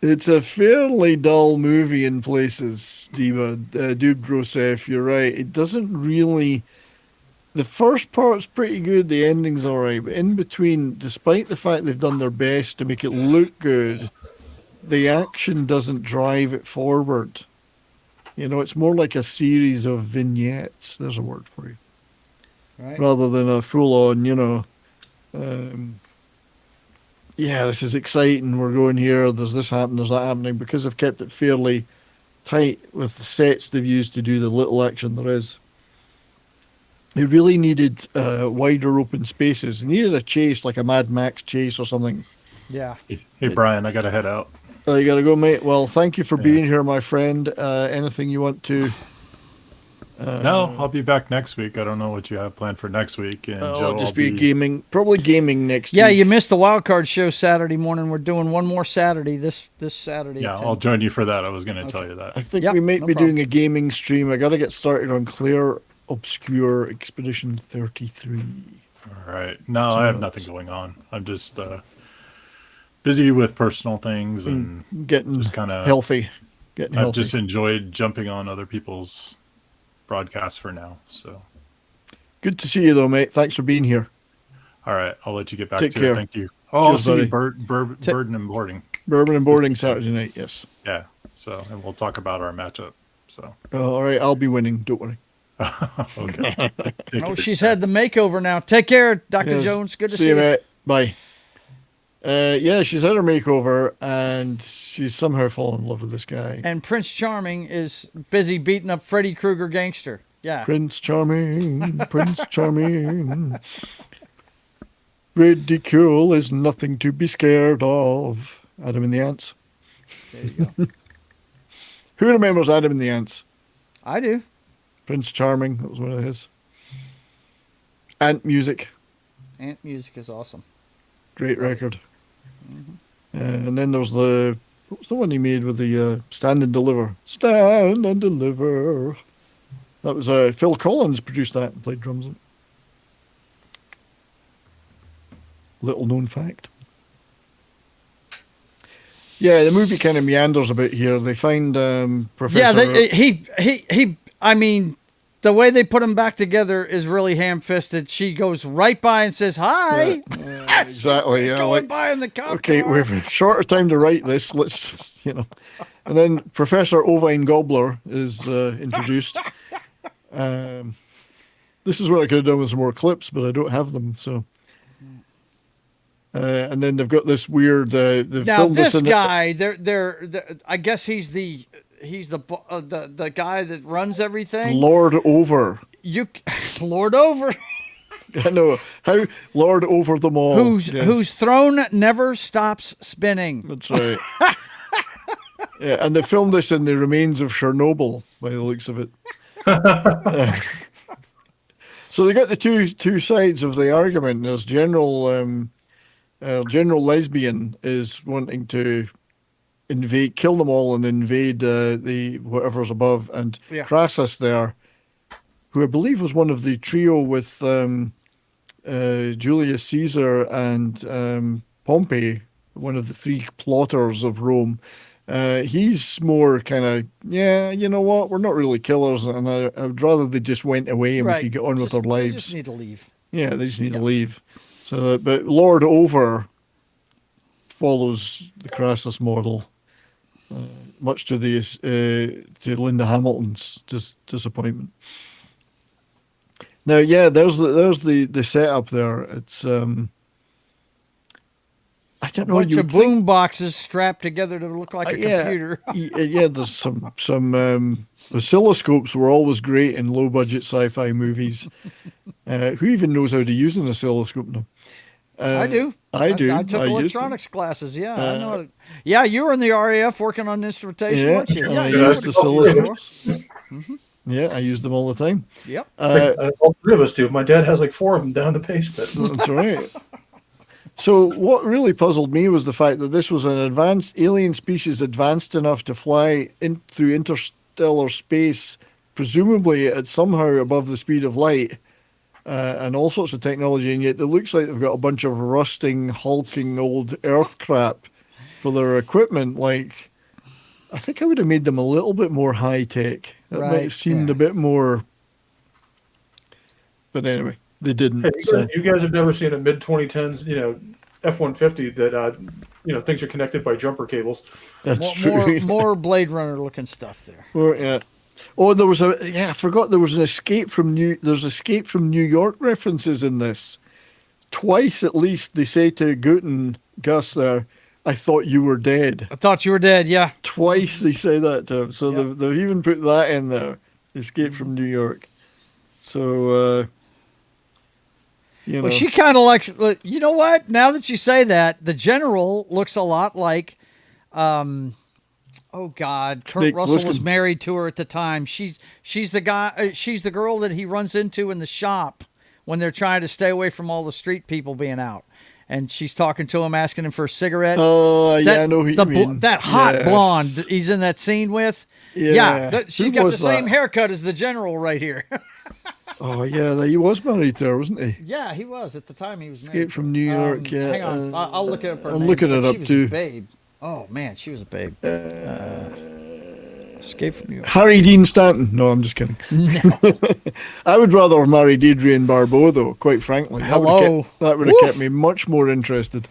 It's a fairly dull movie in places, Diva. Dude Grosef, you're right. It doesn't really... The first part's pretty good, the ending's alright, but in between, despite the fact they've done their best to make it look good, the action doesn't drive it forward. You know, it's more like a series of vignettes. There's a word for you. Right. Rather than a full-on, you know... yeah, this is exciting. We're going here. There's this happening. There's that happening. Because I've kept it fairly tight with the sets they've used to do the little action there is. They really needed wider open spaces. They needed a chase, like a Mad Max chase or something. Yeah. Hey, Brian, I got to head out. Oh, you got to go, mate. Well, thank you for being here, my friend. Anything you want to... No, I'll be back next week. I don't know what you have planned for next week. And Joe, I'll just be gaming, probably gaming next week. Yeah, you missed the wild card show Saturday morning. We're doing one more Saturday this Saturday. Yeah, at I'll 10. join you for that. I was going to tell you that. I think Yep, we might no be problem. doing a gaming stream. I got to get started on Clear Obscure Expedition 33. All right. No, I have nothing going on. I'm just busy with personal things and Getting just kind of healthy. Getting I've healthy. just enjoyed jumping on other people's broadcasts for now. So Good to see you, though, mate. Thanks for being here. all right, I'll let you get back Take to care. it. Thank you. Oh, Cheers, buddy. Burden and Boarding. Bourbon and Boarding Saturday night, yes. Yeah. So, and we'll talk about our matchup. So. Oh, all right, I'll be winning. Don't worry. Okay. Oh, she's had the makeover now. Take care, Dr. Yes. Jones. Good to See see you, you. mate. Bye. Yeah, she's had her makeover, and she's somehow fallen in love with this guy. And Prince Charming is busy beating up Freddy Krueger gangster. Yeah. Prince Charming, Prince Charming. Ridicule is nothing to be scared of. Adam and the Ants. There you go. Who remembers Adam and the Ants? I do. Prince Charming, that was one of his. Ant Music, Ant music is awesome. great record. And then there's what was the one he made with the Stand and Deliver? Stand and Deliver. That was Phil Collins produced that and played drums on it. Little known fact. Yeah, the movie kind of meanders a bit here. They find Professor. Yeah, I mean, the way they put him back together is really ham-fisted. She goes right by and says, hi. Exactly, yeah. Going by in the cop okay, car. we have a shorter time to write this. Let's, And then Professor Ovine Gobbler is introduced. This is what I could have done with some more clips, but I don't have them, so. And then they've got this weird. Now this guy, I guess he's the guy that runs everything. Lord Over. Lord Over. I know how Lord Over them all. Whose throne never stops spinning. That's right. Yeah, and they filmed this in the remains of Chernobyl, by the looks of it. So they got the two sides of the argument. There's General Lesbian is wanting to kill them all and invade the whatever's above, and Crassus there, who I believe was one of the trio with Julius Caesar and Pompey, one of the three plotters of Rome. He's more kind of, you know what, we're not really killers, and I'd rather they just went away and we could get on with our lives. They just need to leave. Yeah, they just need to leave. So, but Lord Over follows the Crassus model, much to to Linda Hamilton's disappointment. Now, yeah, there's the setup there. It's I don't know. A bunch of boom boxes strapped together to look like a computer. Yeah, there's some oscilloscopes were always great in low budget sci-fi movies. Who even knows how to use an oscilloscope now? I do. I do. I took electronics classes. Yeah, I know. Yeah, you were in the RAF working on instrumentation, weren't you? Yeah, I used oscilloscopes. Yeah, I used them all the time. Yep. All three of us do. My dad has like 4 of them down in the basement. That's right. So what really puzzled me was the fact that this was an advanced alien species advanced enough to fly through interstellar space, presumably at somehow above the speed of light, and all sorts of technology, and yet it looks like they've got a bunch of rusting, hulking old Earth crap for their equipment. Like, I think I would have made them a little bit more high tech. That might have seemed a bit more. But anyway, they didn't. Hey, you guys have never seen a mid 2010s, F-150 that things are connected by jumper cables. That's true. More Blade Runner looking stuff there. Yeah. Oh, there was I forgot there was an there's Escape from New York references in this. Twice at least they say to Gus there, I thought you were dead. I thought you were dead, yeah. Twice they say that to him. So they've even put that in there. Escape from New York. So, Well, she kind of likes, you know what? Now that you say that, the general looks a lot like, oh God, Kurt Russell was married to her at the time. She's the guy. She's the girl that he runs into in the shop when they're trying to stay away from all the street people being out. And she's talking to him, asking him for a cigarette. Oh, I know who you mean. That hot blonde he's in that scene with. Yeah, she's got the same haircut as the general right here. Oh, yeah, he was married to her, wasn't he? Yeah, he was. At the time, he was married. Escape from New York, yeah. Hang on, I'll look it up. I'm looking it up, she was too. A babe. Oh, man, she was a babe. Escape from New York. Harry Dean Stanton. No, I'm just kidding. No. I would rather have married Adrienne Barbeau, though, quite frankly. Hello. That would have kept me much more interested.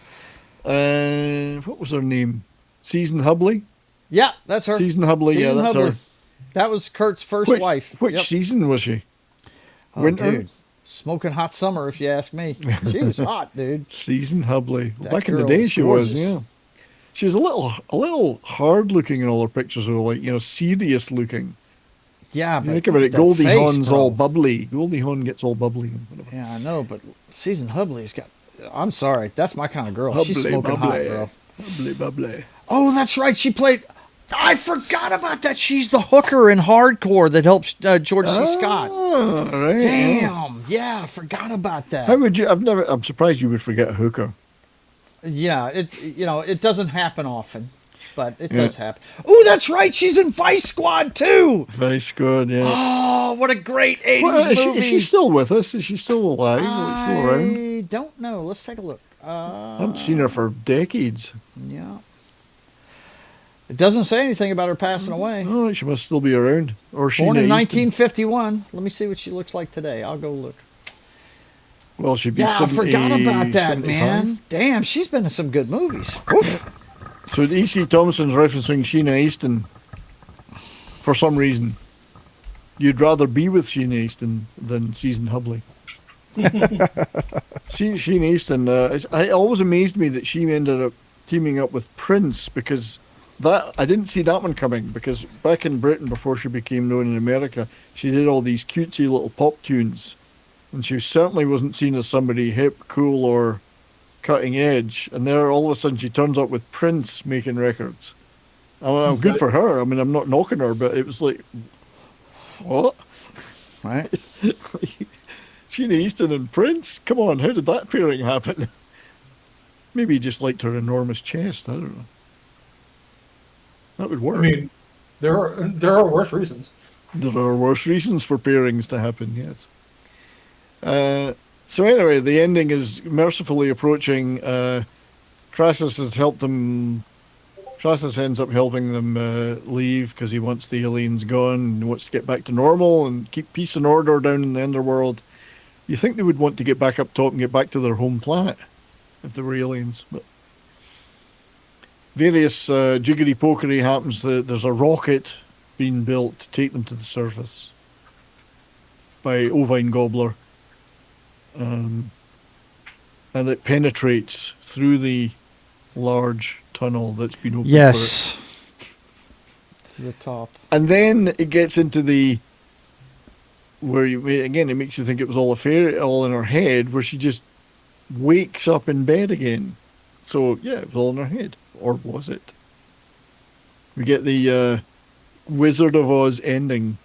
What was her name? Season Hubley? Yeah, that's her. Season Hubley, yeah, that's her. That was Kurt's first wife. Which season was she? Oh, Winter? dude. Smoking hot summer, if you ask me. She was hot, dude. Season Hubley. That Back in the girl day, was she gorgeous. was, yeah. She's a little hard looking in all her pictures, though, like, serious looking. Yeah, You but think about it, that Goldie face, Hawn's bro. all bubbly. Goldie Hawn gets all bubbly. And whatever. Yeah, I know, but Season Hubley's got... I'm sorry, that's my kind of girl. She's Hubley, smoking hot, bubbly. bro. Bubbly, bubbly. Oh, that's right. She played... I forgot about that. She's the hooker in Hardcore that helps George C. Scott. Oh, right. Damn. Yeah, I forgot about that. How would you... I'm surprised you would forget a hooker. Yeah, it doesn't happen often, but it does happen. Oh, that's right. She's in Vice Squad, too. Vice Squad, yeah. Oh, what a great 80s movie. Is she still with us? Is she still alive? Like, still around? I don't know. Let's take a look. I haven't seen her for decades. Yeah. It doesn't say anything about her passing away. Oh, she must still be around. Or she Born in Easton. 1951. Let me see what she looks like today. I'll go look. Well, she'd be Yeah, I 70, forgot about that, 75. man. Damn, she's been in some good movies. Oof. So E.C. Thompson's referencing Sheena Easton for some reason. You'd rather be with Sheena Easton than Season Hubley. Sheena Easton, it always amazed me that she ended up teaming up with Prince, because I didn't see that one coming, because back in Britain, before she became known in America, she did all these cutesy little pop tunes, and she certainly wasn't seen as somebody hip, cool, or cutting edge. And there, all of a sudden, she turns up with Prince making records. I'm good for her. I mean, I'm not knocking her, but it was like, what? Right. Sheena Easton and Prince? Come on, how did that pairing happen? Maybe he just liked her enormous chest. I don't know. That would work. I mean, there are worse reasons. There are worse reasons for pairings to happen, yes. So anyway, the ending is mercifully approaching. Crassus ends up helping them leave because he wants the aliens gone and wants to get back to normal and keep peace and order down in the underworld. You think they would want to get back up top and get back to their home planet if they were aliens, but various jiggery-pokery happens. There's a rocket being built to take them to the surface by Ovine Gobbler, and it penetrates through the large tunnel that's been opened Yes. for it. To the top. And then it gets into the where it makes you think it was all a fairy, all in her head, where she just wakes up in bed again. So yeah, it was all in her head, or was it? We get the Wizard of Oz ending.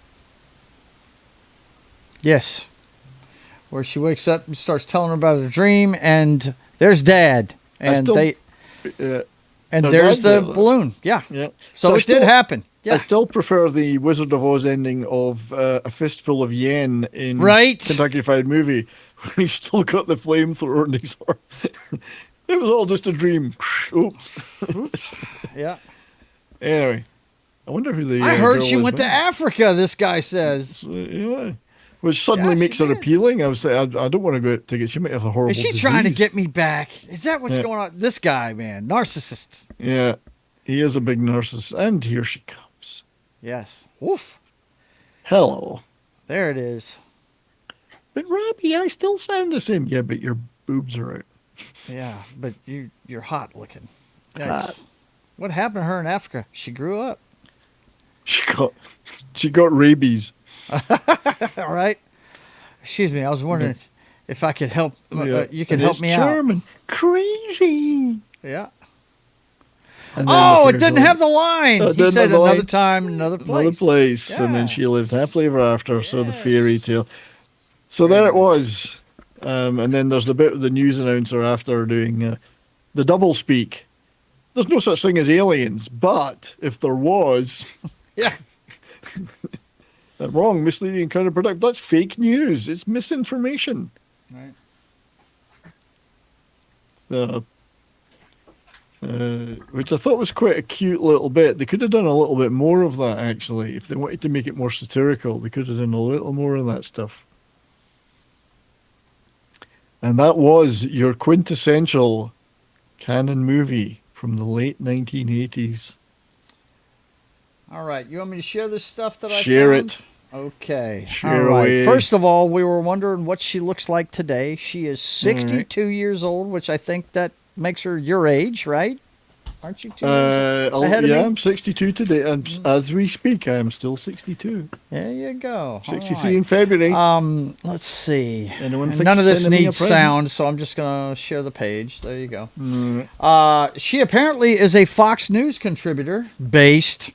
Yes. Where she wakes up and starts telling her about her dream, and there's Dad, and there's the balloon. Yeah. Yeah. So it did happen. Yeah. I still prefer the Wizard of Oz ending of A Fistful of Yen in Kentucky Fried Movie, where he's still got the flamethrower in his arm. It was all just a dream. Oops. Yeah. Anyway, I wonder who the. I heard girl she was went to now. Africa. This guy says. Yeah. Which suddenly makes her appealing. I was saying, I don't want to go out to get. She might have a horrible Is she disease. trying to get me back? Is that what's Yeah. going on? This guy, man, narcissist. Yeah, he is a big narcissist, and here she comes. Yes. Woof. Hello. There it is. But Robbie, I still sound the same. Yeah, but your boobs are out. Yeah, but you're hot looking. Yikes. Hot. What happened to her in Africa? She grew up. She got rabies. All right. Excuse me. I was wondering if I could help. Yeah. You can And help it's me out. charming. Crazy. Yeah. And then Oh, the it didn't fairy have the line. Oh, it He didn't said have the another line. time, another place. Another place. And then she lived happily ever after. So the fairy tale. So there it was. And then there's the bit of the news announcer after doing the double speak. There's no such thing as aliens, but if there was, yeah, wrong, misleading, counterproductive. That's fake news. It's misinformation. Right. So, which I thought was quite a cute little bit. They could have done a little bit more of that, actually. If they wanted to make it more satirical, they could have done a little more of that stuff. And that was your quintessential Canon movie from the late 1980s. All right. You want me to share this stuff that I Share found? it. Okay. Share all right. away. First of all, we were wondering what she looks like today. She is 62 years old, which I think that makes her your age, right? Aren't you 2 years ahead of me? I'm 62 today. And as we speak, I am still 62. There you go. 63 in February. Let's see. Anyone And think none of this sending me a needs present? sound, so I'm just going to share the page. There you go. She apparently is a Fox News contributor based.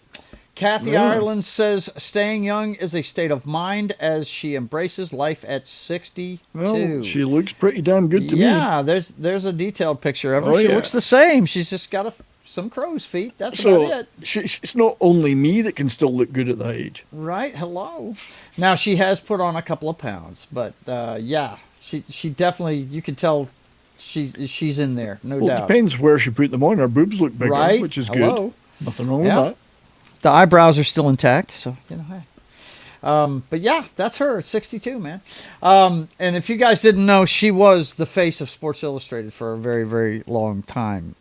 Kathy Ireland says staying young is a state of mind as she embraces life at 62. Well, she looks pretty damn good to me. Yeah, there's a detailed picture of her. Oh, She yeah. looks the same. She's just got some crow's feet. That's about it. It's not only me that can still look good at that age. Right? Hello. Now, she has put on a couple of pounds, but yeah, she definitely, you can tell she's in there, no Well, it doubt. depends where she put them on. Her boobs look bigger, Right? which is Hello. good. Nothing wrong Yeah. with that. The eyebrows are still intact, so, hey. But yeah, that's her at 62, man. And if you guys didn't know, she was the face of Sports Illustrated for a very, very long time.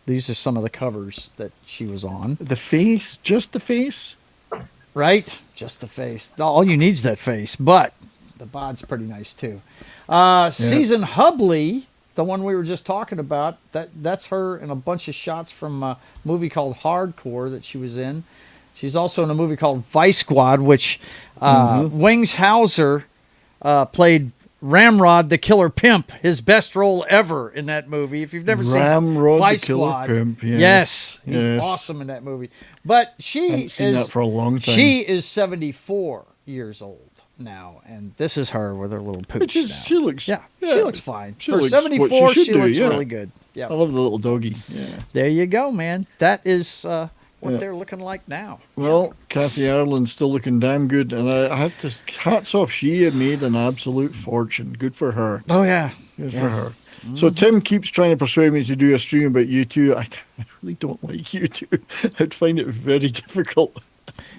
These are some of the covers that she was on. The face? Just the face? Right? Just the face. All you need is that face, but the bod's pretty nice too. Susan Hubley, the one we were just talking about, that's her in a bunch of shots from a movie called Hardcore that she was in. She's also in a movie called Vice Squad, which Wings Hauser played Ramrod the Killer Pimp, his best role ever in that movie. If you've never seen Ramrod Vice the Killer Squad, Pimp, yes, he's yes. awesome in that movie. But she Haven't seen that for a long time. She is 74 years old now, and this is her with her little pooch. Which is, now. she looks, she looks fine. She For looks what 74, should she do, looks yeah. really good. Yeah, I love the little doggy. Yeah. there you go, man. That is what Yeah. they're looking like now. Well, Kathy Ireland's still looking damn good, and I have to hats off. She had made an absolute fortune. Good for her. Oh yeah, Good for her. So Tim keeps trying to persuade me to do a stream about you two. I really don't like you two. I'd find it very difficult.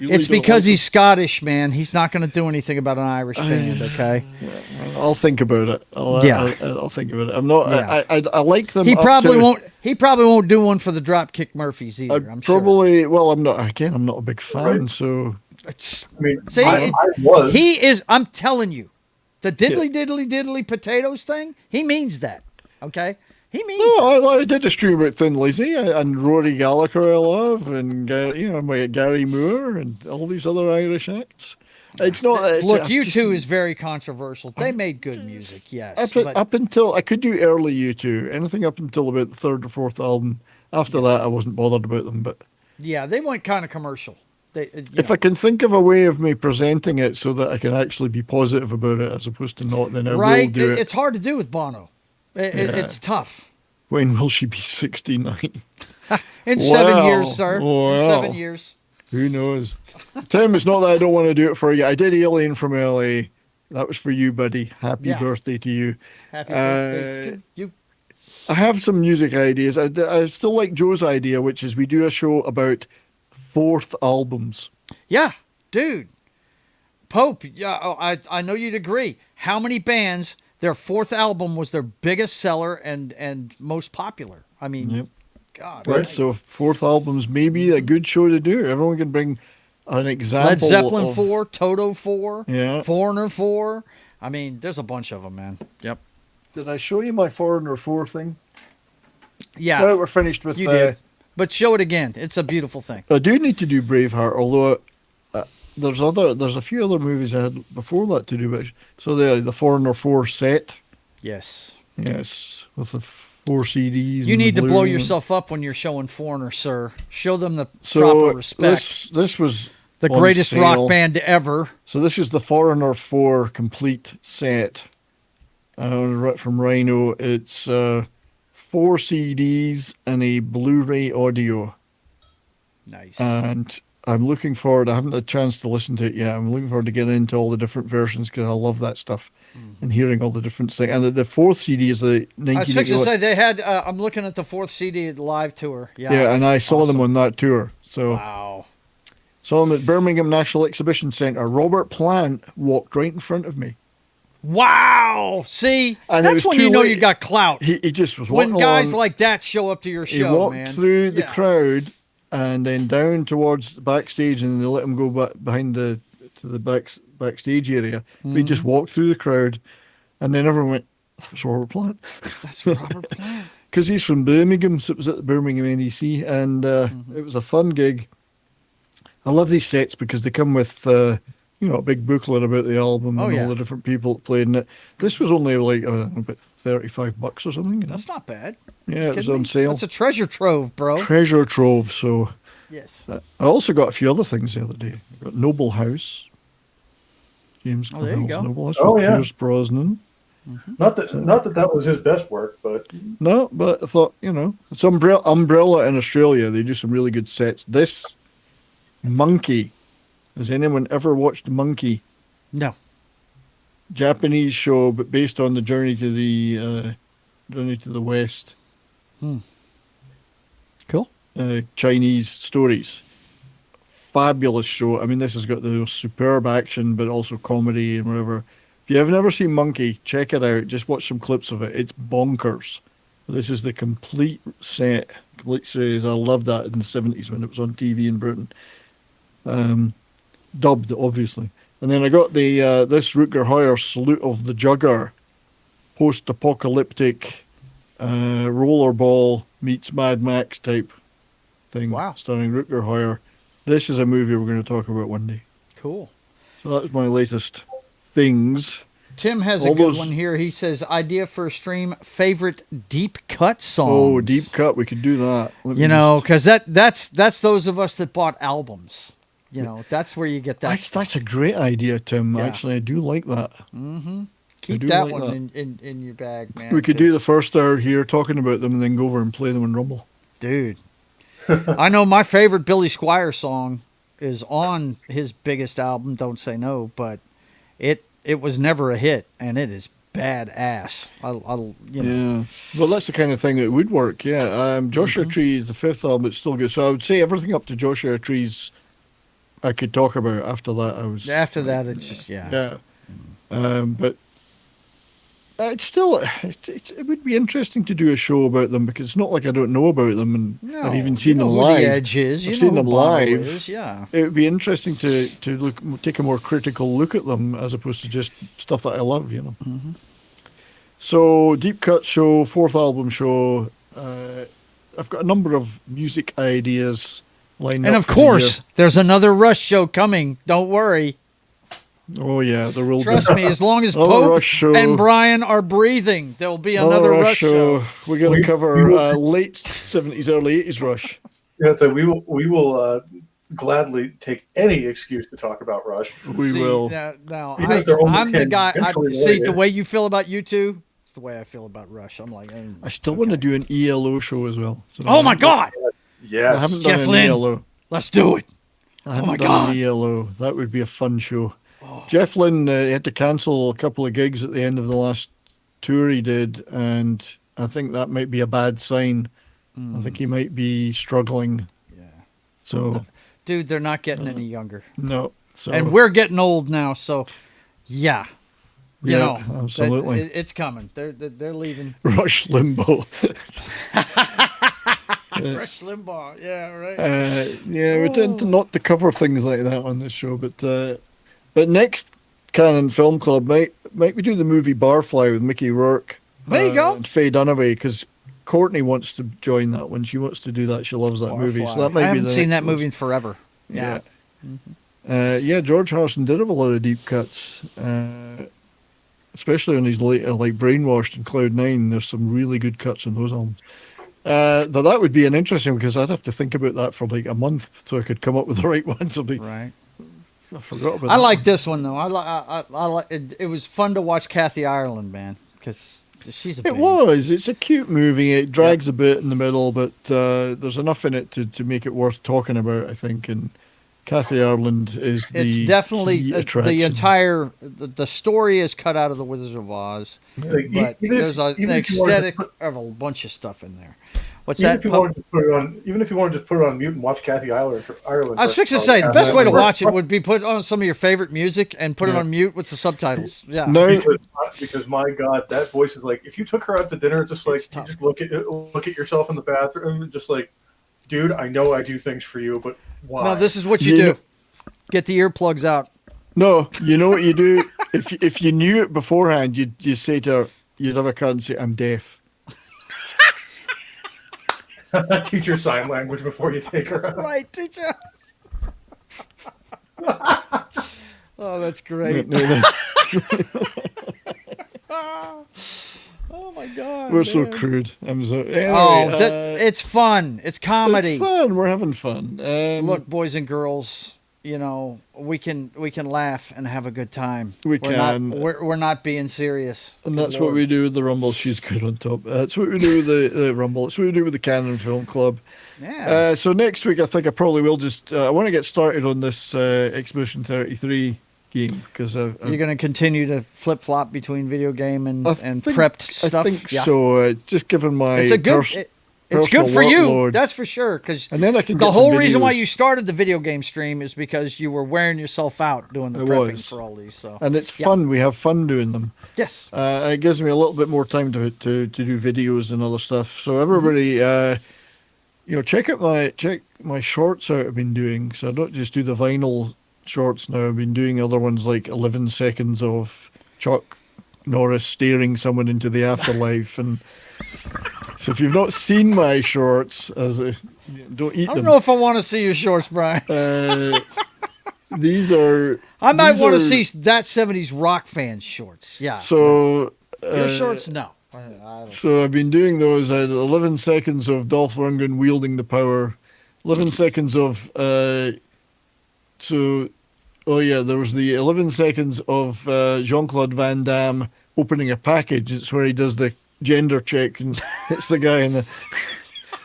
Really It's don't because like he's Scottish, man. He's not going to do anything about an Irish band, okay? I'll think about it. I'll think about it. I'm not. Yeah. I like them. He up probably to- won't. He probably won't do one for the Dropkick Murphys either. I'm sure. Probably. Well, I'm not. Again, I'm not a big fan. So I mean, See, I was. he is. I'm telling you, the diddly potatoes thing. He means that. Okay, he means. no, I did a stream about Thin Lizzy and Rory Gallagher. I love, and Gary Moore and all these other Irish acts. It's not. Look, I've U2 just- is very controversial. They made good music, yes. but Up until I could do early U2, anything up until about the third or fourth album. After that, I wasn't bothered about them. But yeah, they went kind of commercial. They, if I can think of a way of me presenting it so that I can actually be positive about it as opposed to not, then I will do it. It's hard to do with Bono. It's tough. When will she be 69? In 7 Wow. years, sir. Wow. In 7 years. Who knows? Tim, it's not that I don't want to do it for you. I did Alien from L.A. That was for you, buddy. Happy Yeah. birthday to you. Happy birthday to you. I have some music ideas. I still like Joe's idea, which is we do a show about fourth albums. Yeah, dude. Pope, yeah, I know you'd agree. How many bands, their fourth album was their biggest seller and most popular? I mean, Yep. God. Right. So fourth albums may be a good show to do. Everyone can bring an example. Led Zeppelin of, 4, Toto 4, Yeah. Foreigner 4. I mean, there's a bunch of them, man. Yep. Did I show you my Foreigner 4 thing? Yeah. Now we're finished with You did. But show it again. It's a beautiful thing. I do need to do Braveheart, although there's a few other movies I had before that to do. But so the Foreigner 4 set, Yes. yes, with the 4 CDs. You and need the to blow Blu-ray. yourself up when you're showing Foreigner, sir. Show them the So proper respect. this was The on greatest sale. rock band ever. So this is the Foreigner 4 complete set from Rhino. It's 4 CDs and a Blu-ray audio. Nice. And I'm looking forward. I haven't had a chance to listen to it yet. I'm looking forward to getting into all the different versions because I love that stuff and hearing all the different things. And the 4th CD is the I was fixing to 1981. say they had. I'm looking at the 4th CD live tour. Yeah. Yeah, and I saw them Awesome. on that tour. So Wow. saw them at Birmingham National Exhibition Centre. Robert Plant walked right in front of me. Wow. See, And it that's was when too you know late. you got clout. He just was When walking guys along. like that show up to your show, He walked man. through the crowd and then down towards the backstage, and they let him go back behind to the backstage area. He just walked through the crowd, and then everyone went, "That's Robert Plant." That's Robert Plant. Because he's from Birmingham, so it was at the Birmingham NEC, and it was a fun gig. I love these sets because they come with, a big booklet about the album and all the different people that played in it. This was only like about $35 or something. That's not bad. Yeah, it was on sale. That's a treasure trove, bro. Treasure trove. So Yes. I also got a few other things the other day. I got Noble House. James Oh, there you Clavell's go. Noble House Oh, with yeah. Pierce Brosnan. Not that was his best work, but No, but I thought, it's Umbrella in Australia. They do some really good sets. This Monkey. Has anyone ever watched Monkey? No. Japanese show, but based on the Journey to the West. Cool. Chinese stories. Fabulous show. I mean, this has got the superb action, but also comedy and whatever. If you have never seen Monkey, check it out. Just watch some clips of it. It's bonkers. This is the complete series. I loved that in the 70s when it was on TV in Britain. Dubbed, obviously. And then I got the this Rutger Hauer Salute of the Jugger, post-apocalyptic rollerball meets Mad Max type thing. Wow. Starring Rutger Hauer. This is a movie we're going to talk about one day. Cool. So that was my latest things. Tim has a good one here. He says, idea for a stream, favorite deep cut songs. Oh, deep cut. We could do that. Because that's those of us that bought albums. That's where you get that. That's a great idea, Tim. Yeah. Actually, I do like that. Mm-hmm. Keep do that like one that. in your bag, man. We could do the first hour here talking about them and then go over and play them in Rumble. Dude. I know my favorite Billy Squier song is on his biggest album, Don't Say No, but it was never a hit, and it is badass. Yeah. Well, that's the kind of thing that would work, yeah. Joshua Tree is the fifth album. It's still good. So I would say everything up to Joshua Tree's I could talk about. After that, After that, it's just, yeah. But it's still, it would be interesting to do a show about them because it's not like I don't know about them and I've even seen them live. The Edge is. I've seen them live. Is, yeah. It would be interesting to take a more critical look at them as opposed to just stuff that I love, Mm-hmm. So Deep Cut show, fourth album show. I've got a number of music ideas lined up. And of course, there's another Rush show coming. Don't worry. Oh yeah, there will. Trust me, as long as Pope and Brian are breathing, there'll be another Rush show. We're going to cover late 70s, early 80s Rush. Yeah, so we will gladly take any excuse to talk about Rush. We will. Now I'm the guy. The way you feel about U2, it's the way I feel about Rush. I'm like, I still want to do an ELO show as well. So oh my God! Yes, I haven't Jeff done an Lynne, ELO. let's do it. I haven't done an ELO. That would be a fun show. Jeff Lynne had to cancel a couple of gigs at the end of the last tour he did, and I think that might be a bad sign. I think he might be struggling. Yeah. So, dude, they're not getting any younger. No. So, and we're getting old now, so yeah. You know, absolutely. It's coming. They're leaving. Rush Limbaugh. Rush Limbaugh. Yeah, right. We tend to not to cover things like that on this show, but next Canon Film Club might we do the movie Barfly with Mickey Rourke. There you go. And Faye Dunaway, because Courtney wants to join that one. She wants to do that. She loves that Barfly. movie. So that might I be haven't the seen next that movie in forever. Yeah. George Harrison did have a lot of deep cuts, especially on his late, like Brainwashed and Cloud 9. There's some really good cuts in those albums. That would be an interesting, because I'd have to think about that for like a month so I could come up with the right ones. Right. I forgot about I that. like this one though. I like it. It was fun to watch Kathy Ireland, man, because she's a babe. It was. It's a cute movie. It drags a bit in the middle, but there's enough in it to make it worth talking about, I think. And Kathy Ireland is it's definitely key the attraction. entire the story is cut out of the Wizard of Oz, but there's an aesthetic of a bunch of stuff in there. What's Even that? if you wanted to put it on, even if you wanted to just put it on mute and watch Kathy Ireland. I was fixing to say the best way to watch it would be put on some of your favorite music and put it on mute with the subtitles. Yeah. No, because my God, that voice is like if you took her out to dinner, just like you just look at yourself in the bathroom, and just like, dude, I know I do things for you, but why? No, this is what you do. Get the earplugs out. No, you know what you do? if you knew it beforehand, you'd say to her, you'd have a card and say, I'm deaf. Teach her sign language before you take her out. Right, teach her. Oh, that's great. Oh my God. We're so crude. I'm so. Anyway, it's fun. It's comedy. It's fun. We're having fun. Look, boys and girls, you know, we can laugh and have a good time. We're not being serious. And that's what we do with the Rumble. She's good on top. That's what we do with the Rumble. That's what we do with the Canon Film Club. Yeah. So next week, I think I probably will just. I want to get started on this Exhibition 33 game because you're going to continue to flip flop between video game and prepped stuff. I think so. Just given my it's good for you, workload. that's for sure. Because and then I can. The whole reason why you started the video game stream is because you were wearing yourself out doing the prepping for all these. So and it's fun. We have fun doing them. Yes. It gives me a little bit more time to do videos and other stuff. So everybody, check my shorts out I've been doing. So I don't just do the vinyl shorts now. I've been doing other ones like 11 seconds of Chuck Norris staring someone into the afterlife, and so if you've not seen my shorts, don't eat them. I don't know if I want to see your shorts, Brian. These are. I might want to see that 70s rock fan shorts. Yeah. So your shorts, no. So I've been doing those. I had 11 seconds of Dolph Lundgren wielding the power. 11 seconds of. There was the 11 seconds of Jean-Claude Van Damme opening a package. It's where he does the gender check and hits the guy in the.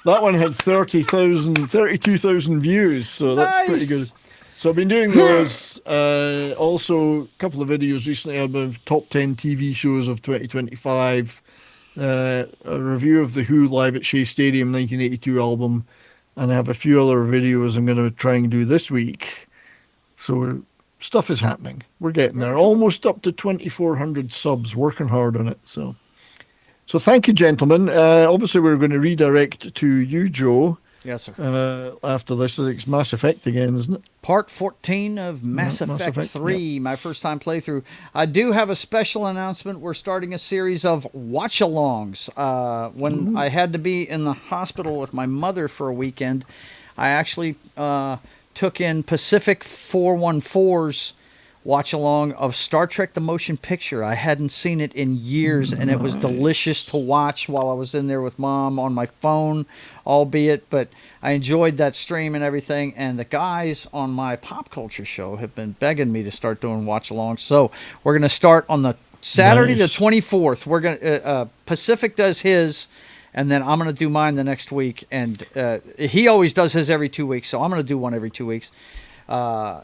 That one had 32,000 views, so that's pretty good. So I've been doing those. Also, a couple of videos recently about top 10 TV shows of 2025. A review of the Who Live at Shea Stadium 1982 album. And I have a few other videos I'm going to try and do this week. So stuff is happening. We're getting there. Almost up to 2,400 subs. Working hard on it. So thank you, gentlemen. Obviously, we're going to redirect to you, Joe. Yes, sir. After this, it's Mass Effect again, isn't it? Part 14 of Mass Effect 3, my first time playthrough. I do have a special announcement. We're starting a series of watch-alongs. When I had to be in the hospital with my mother for a weekend, I actually took in Pacific 414's watch-along of Star Trek The Motion Picture. I hadn't seen it in years, and it was delicious to watch while I was in there with Mom on my phone, albeit, but I enjoyed that stream and everything, and the guys on my pop culture show have been begging me to start doing watch-alongs, so we're going to start on the Saturday the 24th. We're going to Pacific does his, and then I'm going to do mine the next week, and he always does his every 2 weeks, so I'm going to do one every 2 weeks.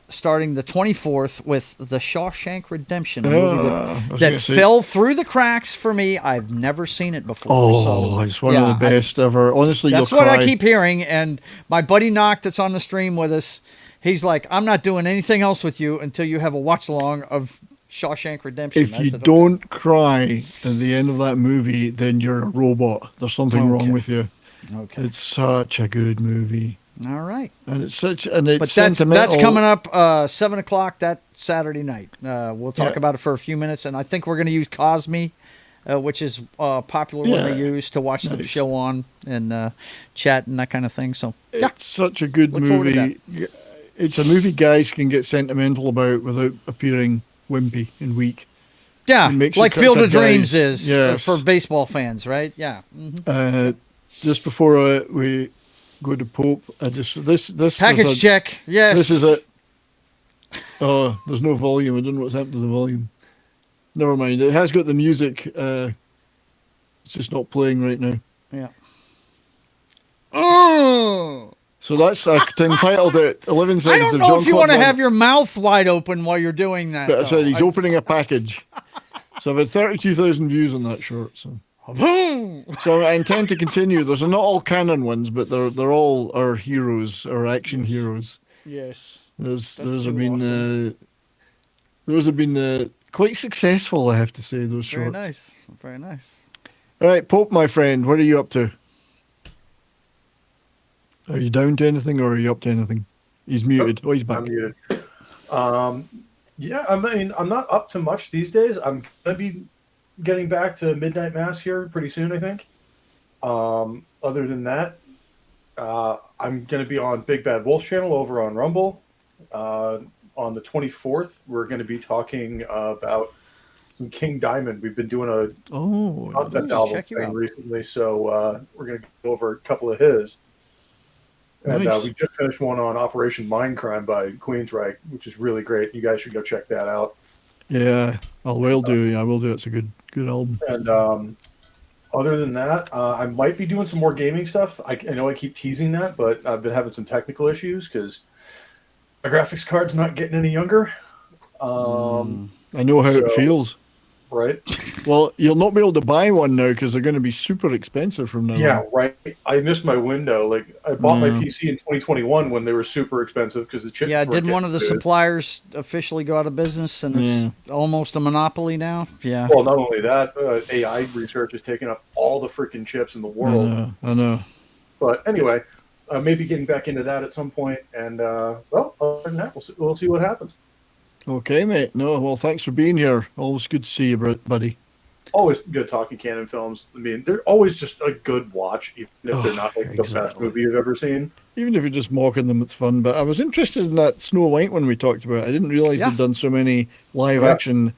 Starting the 24th with the Shawshank Redemption, a movie that fell through the cracks for me. I've never seen it before. It's one of the best ever. Honestly, that's what I keep hearing. And my buddy Knock, that's on the stream with us, he's like, I'm not doing anything else with you until you have a watch along of Shawshank Redemption. If you don't cry at the end of that movie, then you're a robot. There's something wrong with you. Okay. It's such a good movie. All right. And it's sentimental. That's coming up 7:00 that Saturday night. We'll talk about it for a few minutes, and I think we're going to use Cosme, which is a popular one they use to watch the show on and chat and that kind of thing. So it's such a good movie. It's a movie guys can get sentimental about without appearing wimpy and weak. Yeah, like Field of Dreams is for baseball fans, right? Yeah. Mm-hmm. Just before we go to Pope, this package check. Yes, this is it. Oh, there's no volume. I don't know what's happened to the volume. Never mind. It has got the music. It's just not playing right now. Yeah. Oh. So that's entitled it 11 seconds of Jean-Claude. I don't know if you want to have your mouth wide open while you're doing that. But I said he's opening a package. So I've had 32,000 views on that short. So Boom! So I intend to continue. Those are not all canon ones, but they're all our heroes, our action heroes. Yes. Those That's have too been awesome. those have been quite successful, I have to say. Those Very shorts. nice. Very nice. All right, Pope, my friend, what are you up to? Are you down to anything, or are you up to anything? He's muted. Oh, he's back. I'm muted. Yeah, I mean, I'm not up to much these days. I'm gonna be getting back to Midnight Mass here pretty soon, I think. Other than that, I'm gonna be on Big Bad Wolf's channel over on Rumble. On the 24th, we're gonna be talking about some King Diamond. We've been doing a concept album thing recently, so we're gonna go over a couple of his. And Nice. we just finished one on Operation Mindcrime by Queensryche, which is really great. You guys should go check that out. Yeah, I will do. Yeah, I will do. It's a good album. And other than that, I might be doing some more gaming stuff. I know I keep teasing that, but I've been having some technical issues because my graphics card's not getting any younger. I know how it feels. Right. Well, you'll not be able to buy one now because they're going to be super expensive from now Yeah, on. right. I missed my window. Like I bought my Yeah. PC in 2021 when they were super expensive because the chips. Yeah, weren't didn't one of the getting good. suppliers officially go out of business and it's almost a monopoly now? Yeah. Well, not only that, AI research is taking up all the freaking chips in the world. I know. But anyway, maybe getting back into that at some point. And well, other than that, we'll see what happens. Okay, mate. No, well, thanks for being here. Always good to see you, buddy. Always good talking canon films. I mean, they're always just a good watch, even if they're not like the best movie you've ever seen. Even if you're just mocking them, it's fun. But I was interested in that Snow White one we talked about. I didn't realize they'd done so many live action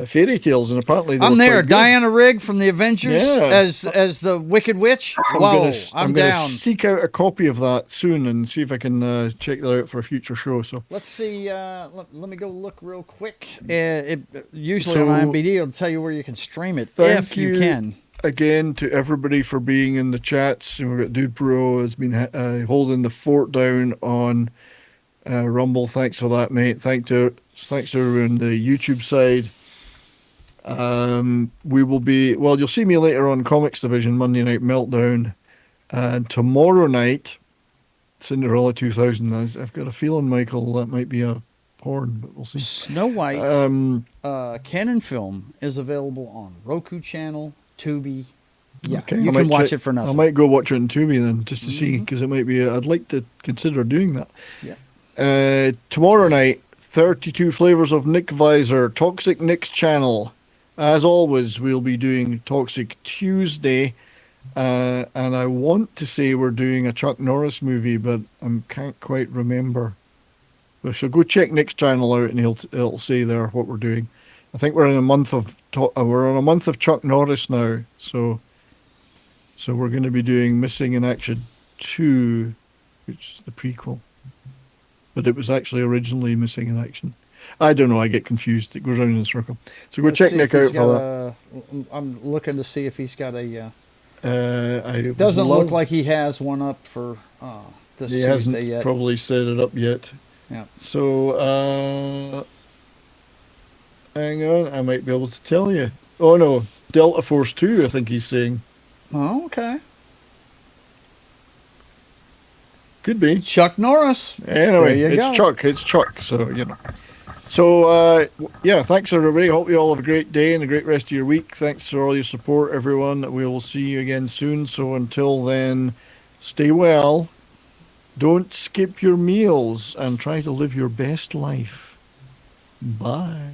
fairy tales, and apparently they I'm were there. quite good. Diana Rigg from the Avengers Yeah. as the Wicked Witch. I'm Whoa, gonna, I'm gonna down. seek out a copy of that soon and see if I can check that out for a future show. So Let's see. Let me go look real quick. Usually So, on IMDb, it'll tell you where you can stream it thank if you can. again to everybody for being in the chats. And we've got Dude Pro has been holding the fort down on Rumble. Thanks for that, mate. Thanks to everyone on the YouTube side. We will be, well, you'll see me later on Comics Division, Monday Night Meltdown, and tomorrow night, Cinderella 2000. I've got a feeling, Michael, that might be a porn, but we'll see. Snow White canon film is available on Roku channel, Tubi. Yeah, Okay, you I can might watch check- it for nothing. I might go watch it on Tubi then, just to see, because it might be, I'd like to consider doing that. Yeah. Tomorrow night, 32 Flavors of Nick Visor, Toxic Nick's channel. As always, we'll be doing Toxic Tuesday, and I want to say we're doing a Chuck Norris movie, but I can't quite remember. So go check Nick's channel out, and it'll say there what we're doing. I think we're in a month of Chuck Norris now, so we're going to be doing Missing in Action 2, which is the prequel, but it was actually originally Missing in Action. I don't know. I get confused. It goes round in a circle. So go Let's check see Nick if he's out for that. I'm looking to see if he's got a. I Doesn't love- look like he has one up for this He Tuesday hasn't yet. probably set it up yet. Yeah. So hang on, I might be able to tell you. Oh no, Delta Force 2. I think he's saying. Oh, okay. Could be Chuck Norris. Anyway, There you it's go. Chuck. It's Chuck. So you know. So yeah, thanks everybody. Hope you all have a great day and a great rest of your week. Thanks for all your support, everyone. We will see you again soon. So until then, stay well. Don't skip your meals and try to live your best life. Bye.